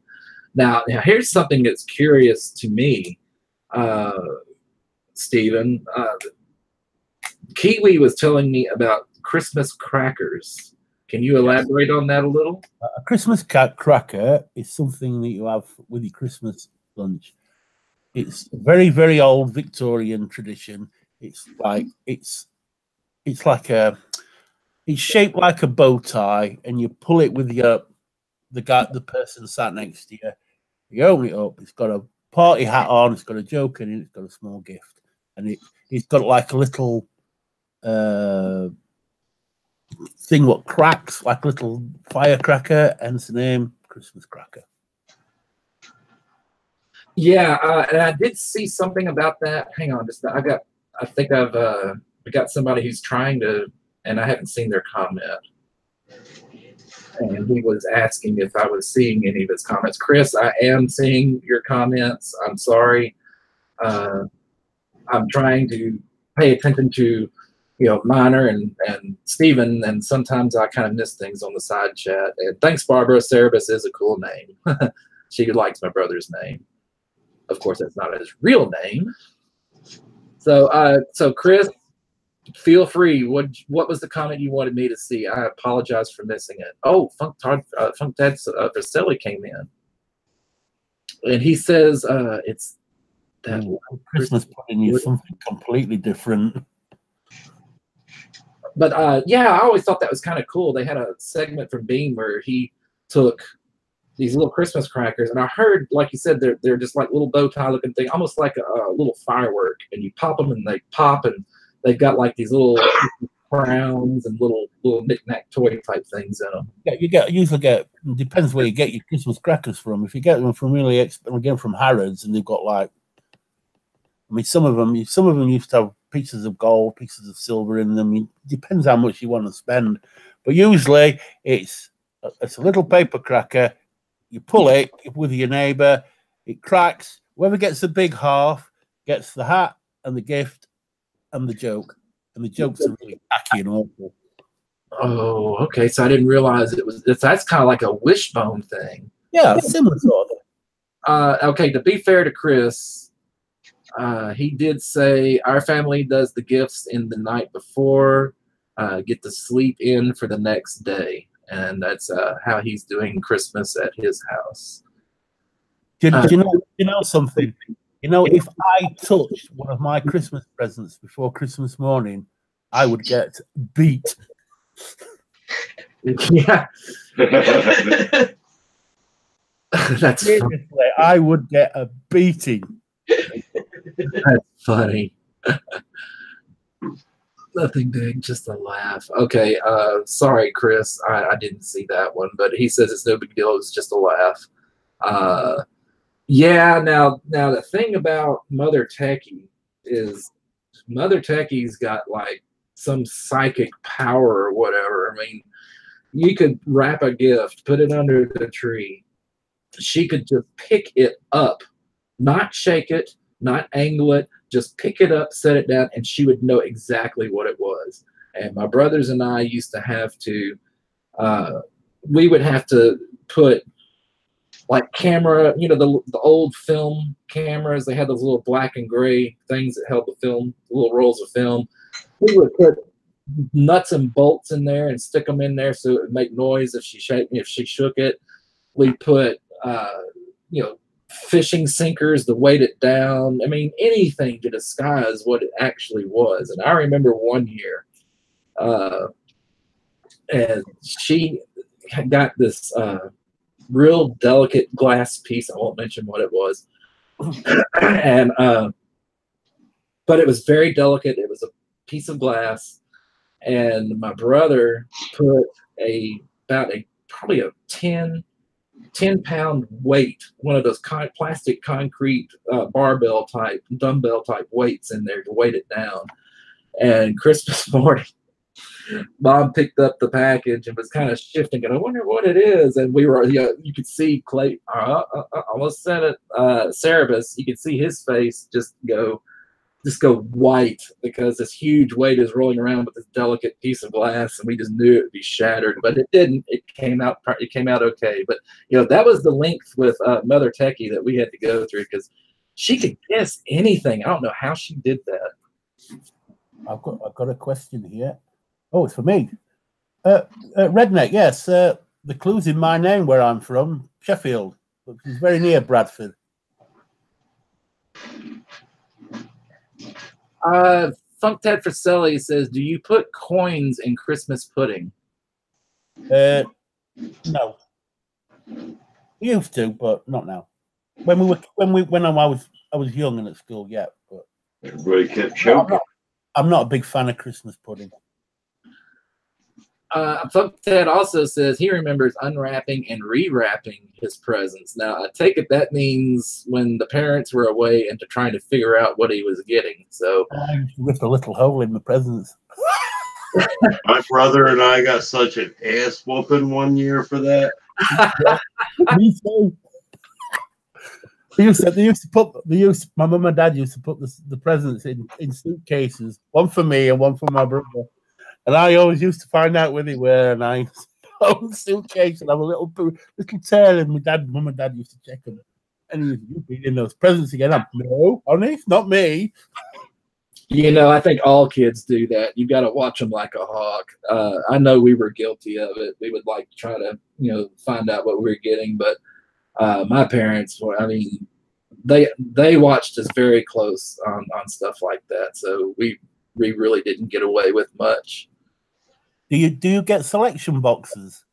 Now, here's something that's curious to me, Stephen. Kiwi was telling me about Christmas crackers. Can you elaborate on that a little? A Christmas cracker is something that you have with your Christmas lunch. It's a very, very old Victorian tradition. It's shaped like a bow tie, and you pull it with the person sat next to you. You open it up. It's got a party hat on. It's got a joke in it. It's got a small gift, and it's got like a little thing what cracks, like a little firecracker, hence the name Christmas cracker. Yeah, and I did see something about that. Hang on, I think I've got somebody who's trying to, and I haven't seen their comment. And he was asking if I was seeing any of his comments. Chris, I am seeing your comments. I'm sorry. I'm trying to pay attention to, Miner and Stephen, and sometimes I kind of miss things on the side chat. And thanks, Barbara. Cerebus is a cool name. She likes my brother's name. Of course, that's not his real name. So Chris, feel free. What was the comment you wanted me to see? I apologize for missing it. Oh, Funk Dad Vaselli came in, and he says it's that Christmas pudding is something completely different. But yeah, I always thought that was kind of cool. They had a segment from Bean where he took these little Christmas crackers, and I heard, like you said, they're just like little bow tie looking thing, almost like a little firework, and you pop them and they pop, and they've got like these little crowns and little knick-knack toy type things in them. Yeah, you usually get, depends where you get your Christmas crackers from. If you get them from again from Harrods, and they've got like, I mean, some of them used to have pieces of gold, pieces of silver in them. It depends how much you want to spend, but usually it's a little paper cracker. You pull it with your neighbor, it cracks. Whoever gets the big half gets the hat and the gift and the joke. And the jokes are really tacky and awful. Oh, okay. So I didn't realize that's kind of like a wishbone thing. Yeah, similar sort of. Okay, to be fair to Chris, he did say our family does the gifts in the night before, get to sleep in for the next day. And that's how he's doing Christmas at his house. Do you know something? If I touched one of my Christmas presents before Christmas morning, I would get beat. Yeah. That's seriously, I would get a beating. That's funny. Nothing big, just a laugh. Okay, sorry, Chris. I didn't see that one, but he says it's no big deal. It's just a laugh. Yeah, now the thing about Mother Techie is Mother Techie's got like some psychic power or whatever. I mean, you could wrap a gift, put it under the tree. She could just pick it up, not shake it, not angle it, just pick it up, set it down, and she would know exactly what it was. And my brothers and I used to have to, we would have to put like camera, the old film cameras, they had those little black and gray things that held the film, little rolls of film. We would put nuts and bolts in there and stick them in there so it would make noise if she shook it. We put, fishing sinkers to weight it down. I mean, anything to disguise what it actually was. And I remember one year, and she got this real delicate glass piece. I won't mention what it was, and but it was very delicate. It was a piece of glass, and my brother put probably a 10-pound weight, one of those plastic concrete barbell type, dumbbell type weights in there to weight it down. And Christmas morning, Mom picked up the package and was kind of shifting it. I wonder what it is. And we were, you could see Clay, almost said it, Cerebus, you could see his face just go white because this huge weight is rolling around with this delicate piece of glass, and we just knew it would be shattered, but it didn't. It came out okay. But that was the length with Mother Techie that we had to go through, because she could guess anything. I don't know how she did that. I've got a question here. Oh, it's for me. Redneck, yes. The clue's in my name, where I'm from, Sheffield, which is very near Bradford. Funk Ted Friselli says, "Do you put coins in Christmas pudding?" No. We used to, but not now. When I was young and at school, yeah. But everybody kept choking. I'm not a big fan of Christmas pudding. Funk Ted also says he remembers unwrapping and rewrapping his presents. Now, I take it that means when the parents were away and to trying to figure out what he was getting. So I used to rip a little hole in the presents. My brother and I got such an ass whooping one year for that. Me too. My mum and dad used to put the presents in suitcases, one for me and one for my brother. And I always used to find out where they were, and I own suitcase and have a little tear, and mum and dad used to check them. And you've been in those presents again. No, honest, not me. I think all kids do that. You got to watch them like a hawk. I know we were guilty of it. We would like to try to, find out what we were getting, but my parents were. I mean, they watched us very close on stuff like that. So we really didn't get away with much. Do you get selection boxes?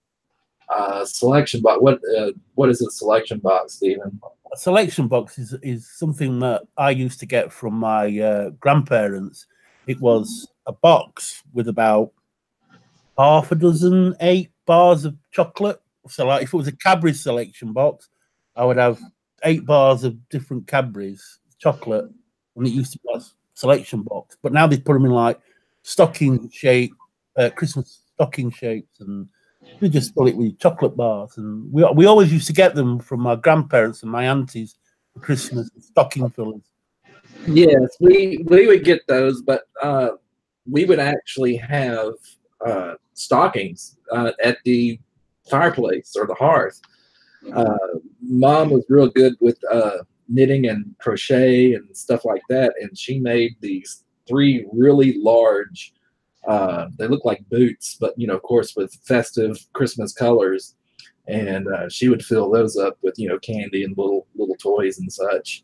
Selection box. What is a selection box, Stephen? A selection box is something that I used to get from my grandparents. It was a box with about half a dozen 8 bars of chocolate. So, like, if it was a Cadbury selection box, I would have 8 bars of different Cadbury's chocolate, and it used to be a selection box. But now they put them in like stocking shape, Christmas stocking shapes, and we just fill it with chocolate bars. And we always used to get them from my grandparents and my aunties for Christmas, stocking fillers. Yes, we would get those, but we would actually have stockings at the fireplace or the hearth. Mom was real good with knitting and crochet and stuff like that, and she made these 3 really large, they look like boots, but of course with festive Christmas colors, and she would fill those up with candy and little toys and such.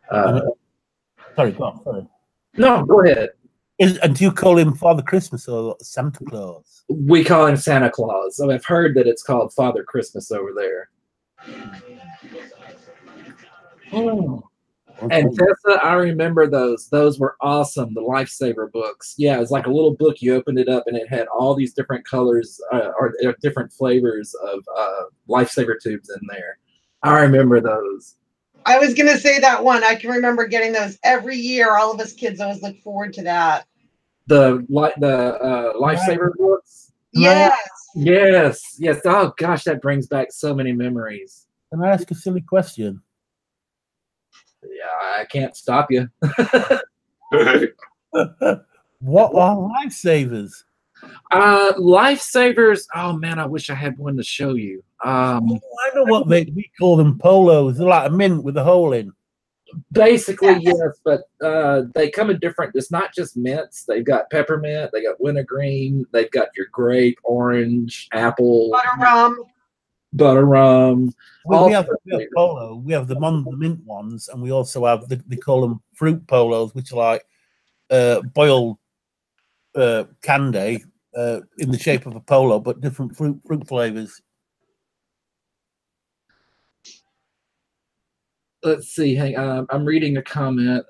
Sorry, go on. Sorry. No, go ahead. And do you call him Father Christmas or Santa Claus? We call him Santa Claus. So I've heard that it's called Father Christmas over there. Oh. Okay. And Tessa, I remember those. Those were awesome. The Lifesaver books. Yeah, it was like a little book. You opened it up, and it had all these different colors or different flavors of Lifesaver tubes in there. I remember those. I was going to say that one. I can remember getting those every year. All of us kids always look forward to that. The Lifesaver books? Yes. Yes. Yes. Oh, gosh, that brings back so many memories. Can I ask a silly question? Yeah, I can't stop you. What are Lifesavers? Lifesavers. Oh, man, I wish I had one to show you. I know what we call them, polos. They're like a mint with a hole in. Basically, yes, but they come in different. It's not just mints. They've got peppermint. They got wintergreen. They've got your grape, orange, apple, butter rum. We have polo. We have the mint ones, and we also have they call them fruit polos, which are like boiled candy in the shape of a polo, but different fruit flavors. let's see. Hang I'm reading a comment.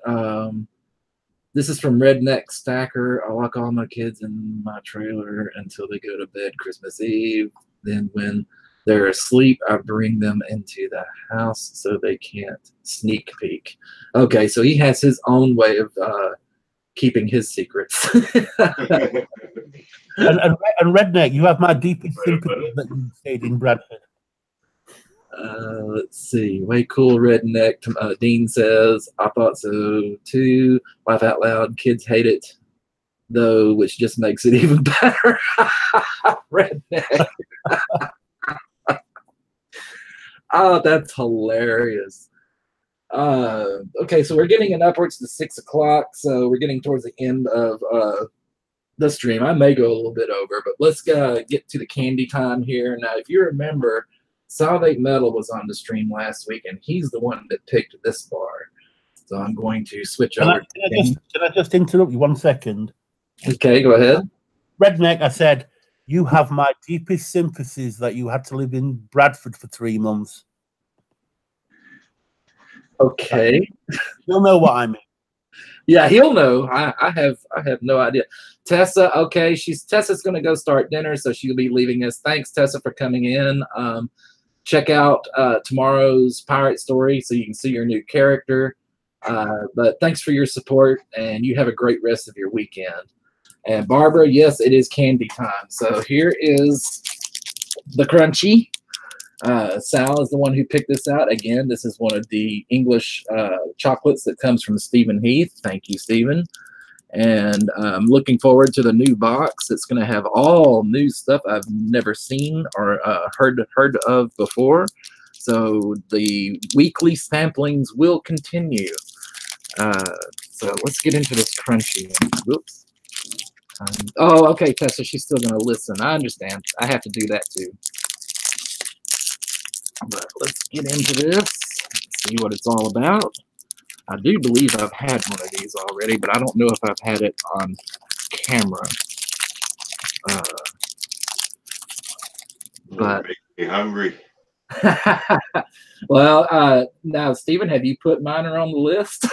This is from Redneck Stacker. I lock all my kids in my trailer until they go to bed Christmas Eve. Then when they're asleep, I bring them into the house so they can't sneak peek. Okay, so he has his own way of keeping his secrets. and Redneck, you have my deepest sympathy that you stayed in Bradford. Let's see. Way cool, Redneck. Dean says, I thought so too. Laugh out loud. Kids hate it, though, which just makes it even better. Redneck. Oh, that's hilarious. Okay, so we're getting upwards to 6 o'clock, so we're getting towards the end of the stream. I may go a little bit over, but let's get to the candy time here. Now, if you remember, Salvate Metal was on the stream last week, and he's the one that picked this bar. So I'm going to switch over. Can I just interrupt you 1 second? Okay, go ahead. Redneck, I said, you have my deepest sympathies that you had to live in Bradford for 3 months. Okay. You'll know what I mean. Yeah, he'll know. I have no idea. Tessa, okay, Tessa's gonna go start dinner, so she'll be leaving us. Thanks, Tessa, for coming in. Check out tomorrow's pirate story so you can see your new character. But thanks for your support, and you have a great rest of your weekend. And Barbara, yes, it is candy time. So here is the crunchy. Sal is the one who picked this out. Again, this is one of the English chocolates that comes from Stephen Heath. Thank you, Stephen. And I'm looking forward to the new box. It's going to have all new stuff I've never seen or heard of before. So the weekly samplings will continue. So let's get into this crunchy. Whoops. Oh, okay, Tessa, she's still going to listen. I understand. I have to do that too. But let's get into this, see what it's all about. I do believe I've had one of these already, but I don't know if I've had it on camera. But make me hungry. Well, now, Stephen, have you put mine on the list?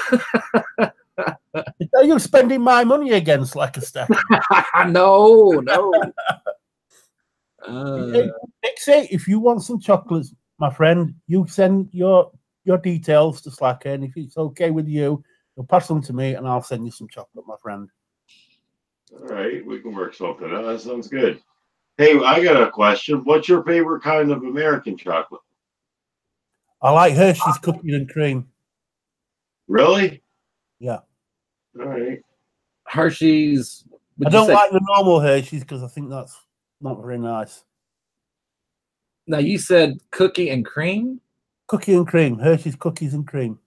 Are you spending my money against like a stack? No. Dixie, if you want some chocolates, my friend, you send your details to Slacker, and if it's okay with you, you'll pass them to me, and I'll send you some chocolate, my friend. All right, we can work something out. That sounds good. Hey, I got a question. What's your favorite kind of American chocolate? I like Hershey's cookies and cream. Really? Yeah. All right. Hershey's. I don't like the normal Hershey's because I think that's not very nice. Now, you said cookie and cream? Cookie and cream. Hershey's cookies and cream.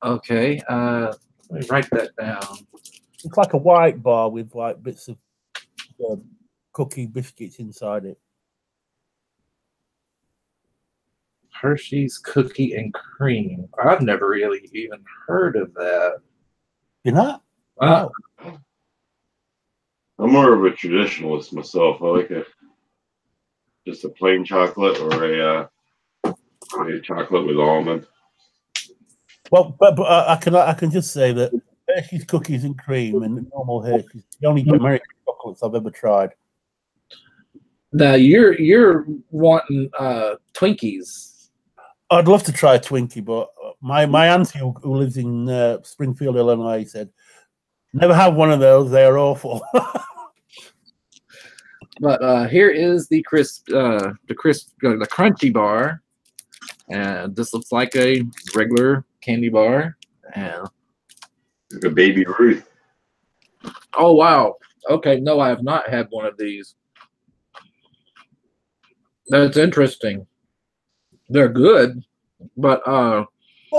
Okay. Let me write that down. It's like a white bar with like bits of cookie biscuits inside it. Hershey's cookie and cream. I've never really even heard of that. You know? Wow. I'm more of a traditionalist myself. I like just a plain chocolate or a chocolate with almond. Well, but I can just say that Hershey's cookies and cream and normal Hershey's the only American chocolates I've ever tried. Now you're wanting Twinkies. I'd love to try a Twinkie, but my auntie who lives in Springfield, Illinois, said never have one of those. They are awful. But here is the crunchy bar, and this looks like a regular candy bar. And like a Baby Ruth. Oh wow! Okay, no, I have not had one of these. That's interesting. They're good, but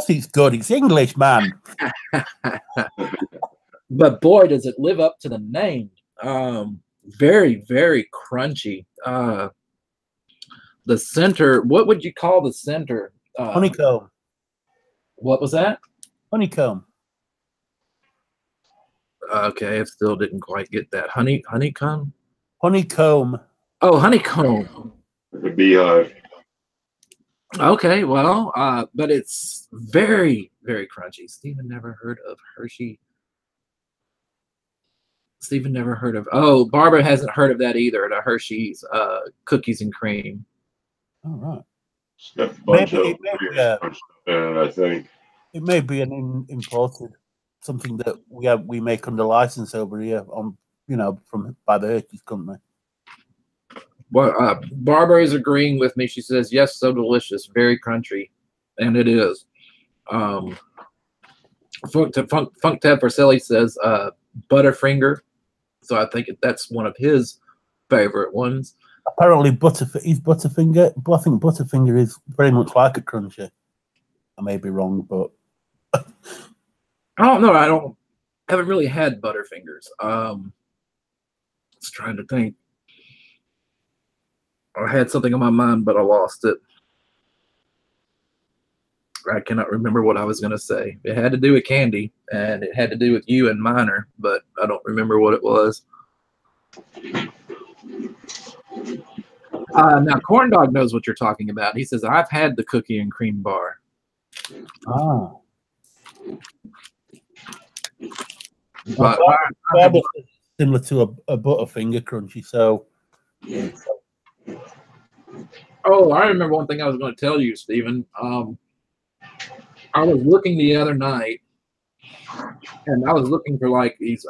He's good. He's English, man. But boy, does it live up to the name. Very, very crunchy. The center, what would you call the center? Honeycomb. What was that? Honeycomb. Okay, I still didn't quite get that. Honeycomb? Honeycomb. Oh, honeycomb. The beehive. Okay, well, but it's very, very crunchy. Stephen never heard of Hershey. Stephen never heard of. Oh, Barbara hasn't heard of that either. The Hershey's cookies and cream. All right. It's got a bunch Maybe of weird crunch stuff in it, I think. it may be an imported something that we make under license over here on from by the Hershey's company. Well, Barbara is agreeing with me. She says, yes, so delicious, very crunchy. And it is. Funk Tab Porcelli says Butterfinger. So I think that's one of his favorite ones. Apparently, Butterfinger. I think Butterfinger is very much like a crunchy. I may be wrong, but I don't know. I haven't really had Butterfingers. Just trying to think. I had something on my mind, but I lost it. I cannot remember what I was going to say. It had to do with candy, and it had to do with you and Minor, but I don't remember what it was. Now, Corn Dog knows what you're talking about. He says, I've had the cookie and cream bar. Ah. But similar to a Butterfinger crunchy, so. Oh, I remember one thing I was going to tell you, Stephen. I was looking the other night, and I was looking for like these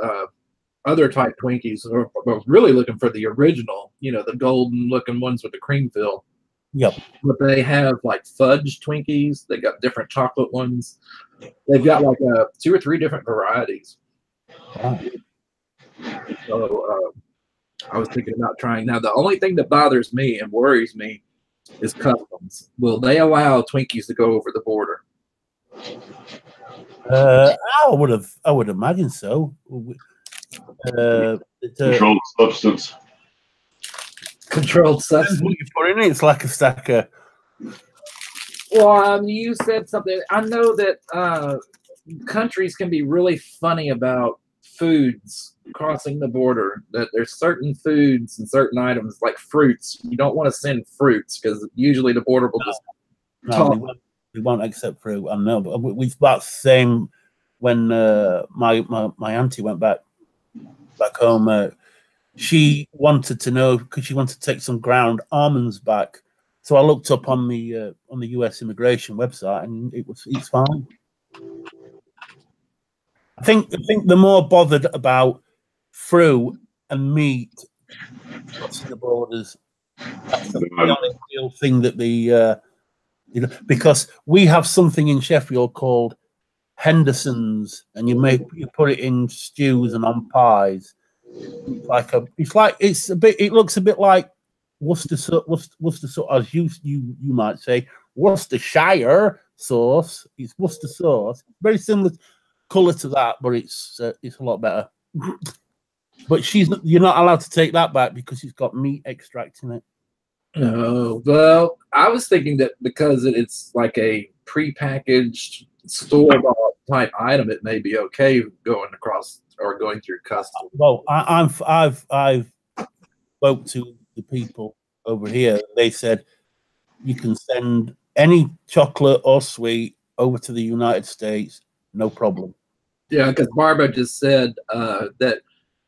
other type Twinkies. I was really looking for the original, the golden looking ones with the cream fill. Yep. But they have like fudge Twinkies. They got different chocolate ones. They've got like 2 or 3 different varieties. Wow. So I was thinking about trying. Now, the only thing that bothers me and worries me is customs. Will they allow Twinkies to go over the border? I would imagine so. Controlled substance. Controlled substance. What you put in it, it's like a stack of. Well, you said something. I know that countries can be really funny about foods crossing the border. That there's certain foods and certain items like fruits. You don't want to send fruits because usually the border will just. No, we won't accept fruit. I know, but we about the same when my auntie went back home. She wanted to know because she wanted to take some ground almonds back. So I looked up on the U.S. immigration website, and it's fine. I think they're more bothered about fruit and meat crossing the borders. That's the only real thing that because we have something in Sheffield called Henderson's, and you put it in stews and on pies. It looks a bit like Worcestershire, as you might say, Worcestershire sauce. It's Worcester sauce, very similar color to that, but it's a lot better. But you're not allowed to take that back because it's got meat extract in it. Oh, well, I was thinking that because it's like a prepackaged store-bought type item, it may be okay going across or going through customs. Well, I've spoke to the people over here. They said you can send any chocolate or sweet over to the United States, no problem. Yeah, because Barbara just said that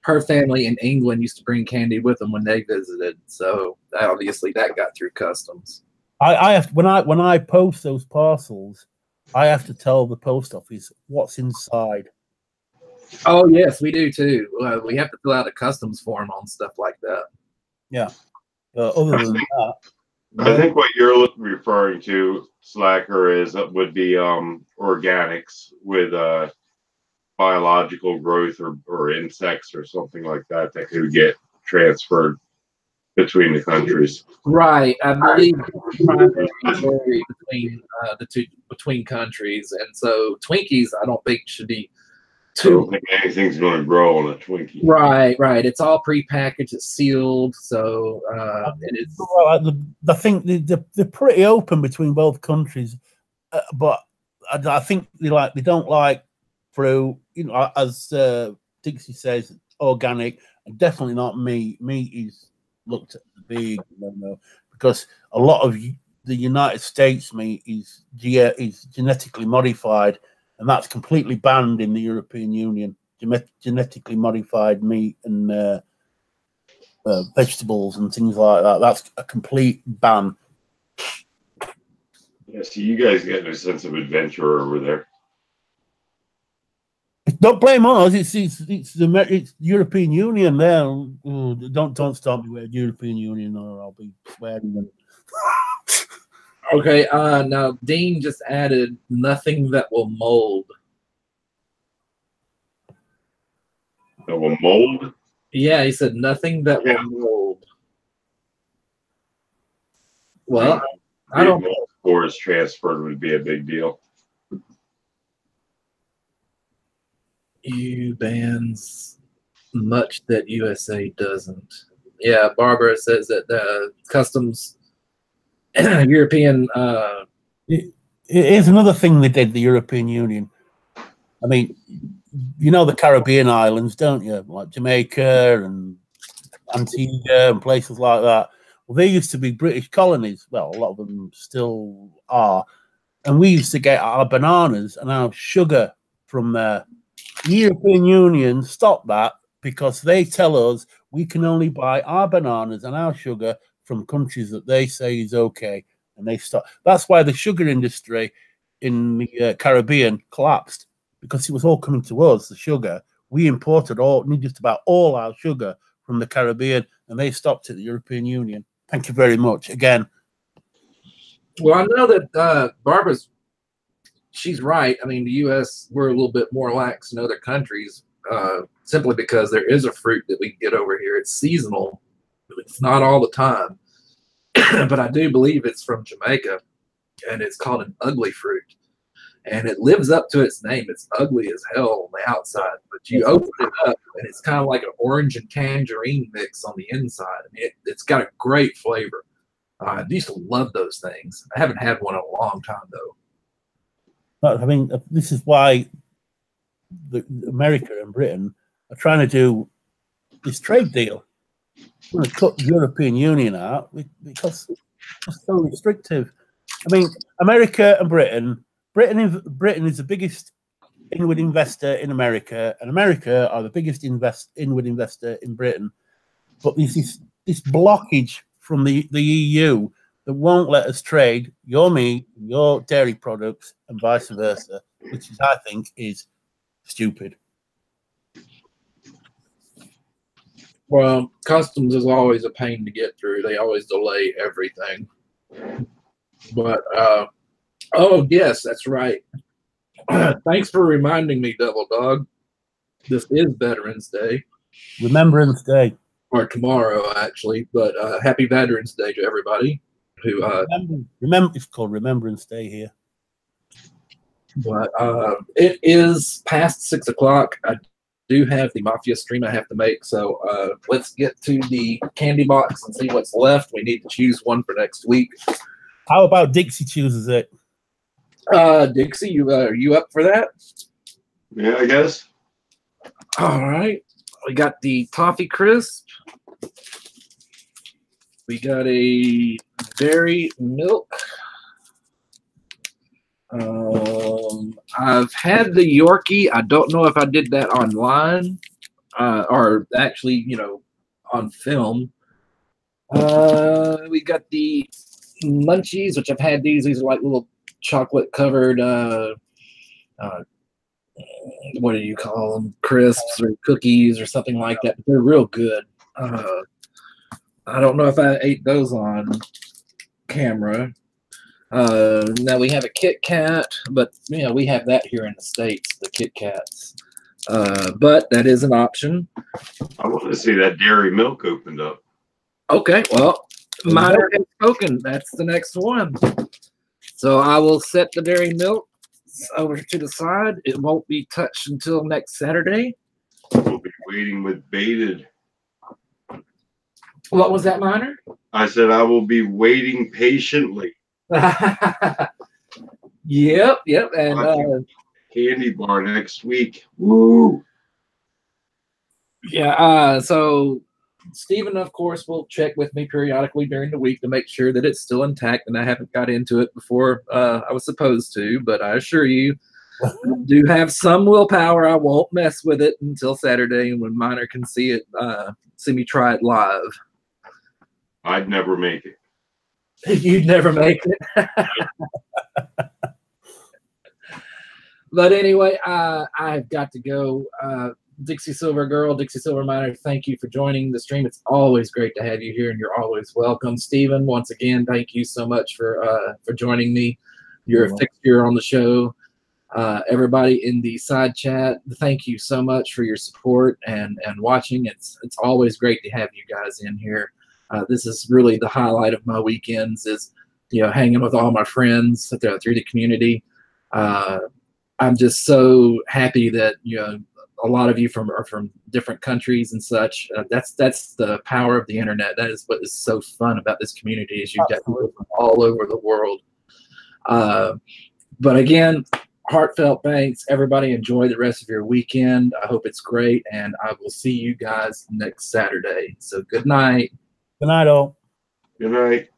her family in England used to bring candy with them when they visited. So obviously that got through customs. I have when I post those parcels, I have to tell the post office what's inside. Oh yes, we do too. We have to fill out a customs form on stuff like that. Yeah. Other than that, I think what you're referring to, Slacker, would be organics with biological growth or insects or something like that could get transferred between the countries. Right, I believe vary between countries, and so Twinkies I don't think should be I don't think anything's going to grow on a Twinkie. Right. It's all prepackaged, it's sealed, so it's. I think they're pretty open between both countries, but I think they don't like fruit. As Dixie says, organic, and definitely not meat. Meat is looked at the big, because a lot of the United States meat is genetically modified, and that's completely banned in the European Union. Genetically modified meat and vegetables and things like that. That's a complete ban. Yeah, so you guys get no sense of adventure over there. Don't blame us. It's the European Union there. Oh, don't stop me with European Union, or I'll be swearing them. Okay. Now Dean just added nothing that will mold. That will mold? Yeah, he said nothing that will mold. Well, I don't. Scores transferred would be a big deal. EU bans much that USA doesn't. Yeah, Barbara says that the customs European. Here's another thing they did, the European Union. I mean, you know the Caribbean islands, don't you? Like Jamaica and Antigua and places like that. Well, they used to be British colonies. Well, a lot of them still are. And we used to get our bananas and our sugar from there. The European Union stopped that because they tell us we can only buy our bananas and our sugar from countries that they say is okay. And they stop. That's why the sugar industry in the Caribbean collapsed, because it was all coming to us, the sugar. We imported just about all our sugar from the Caribbean, and they stopped at the European Union. Thank you very much again. Well, I know that she's right. I mean, the U.S., we're a little bit more lax than other countries simply because there is a fruit that we get over here. It's seasonal. It's not all the time. But I do believe it's from Jamaica, and it's called an ugly fruit. And it lives up to its name. It's ugly as hell on the outside, but you open it up, and it's kind of like an orange and tangerine mix on the inside. I mean, it's got a great flavor. I used to love those things. I haven't had one in a long time, though. I mean, this is why America and Britain are trying to do this trade deal. We're going to cut the European Union out because it's so restrictive. I mean, America and Britain is the biggest inward investor in America, and America are the biggest inward investor in Britain. But there's this blockage from the EU that won't let us trade your meat, your dairy products, and vice versa, which is, I think, is stupid. Well, customs is always a pain to get through. They always delay everything. But oh yes, that's right. Thanks for reminding me, Devil Dog. This is Veterans Day. Remembrance Day. Or tomorrow, actually. But happy Veterans Day to everybody who remember. It's called Remembrance Day here. But it is past 6 o'clock. I do have the Mafia stream I have to make, so let's get to the candy box and see what's left. We need to choose one for next week. How about Dixie chooses it? Dixie, are you up for that? Yeah, I guess. All right. We got the Toffee Crisp. We got a Dairy Milk. I've had the Yorkie. I don't know if I did that online or actually, on film. We got the Munchies, which I've had these. These are like little chocolate covered, what do you call them? Crisps or cookies or something like that. But they're real good. I don't know if I ate those on camera. Now we have a Kit Kat, but we have that here in the States, the Kit Kats. But that is an option. I want to see that Dairy Milk opened up. Okay, well, mine has spoken. That's the next one. So I will set the Dairy Milk over to the side. It won't be touched until next Saturday. We'll be waiting with bated. What was that, Miner? I said I will be waiting patiently. Yep. And candy bar next week. Woo! Yeah. So Stephen, of course, will check with me periodically during the week to make sure that it's still intact and I haven't got into it before I was supposed to. But I assure you, I do have some willpower. I won't mess with it until Saturday when Miner can see it, see me try it live. I'd never make it. You'd never make it. But anyway, I've got to go. Dixie Silver Girl, Dixie Silver Miner, thank you for joining the stream. It's always great to have you here, and you're always welcome. Stephen, once again, thank you so much for joining me. You're a fixture on the show. Everybody in the side chat, thank you so much for your support and watching. It's always great to have you guys in here. This is really the highlight of my weekends, is hanging with all my friends through the community. I'm just so happy that a lot of you are from different countries and such. That's the power of the internet. That is what is so fun about this community, is you've got people from all over the world. But again, heartfelt thanks. Everybody enjoy the rest of your weekend. I hope it's great, and I will see you guys next Saturday. So good night. Good night, all. Good night.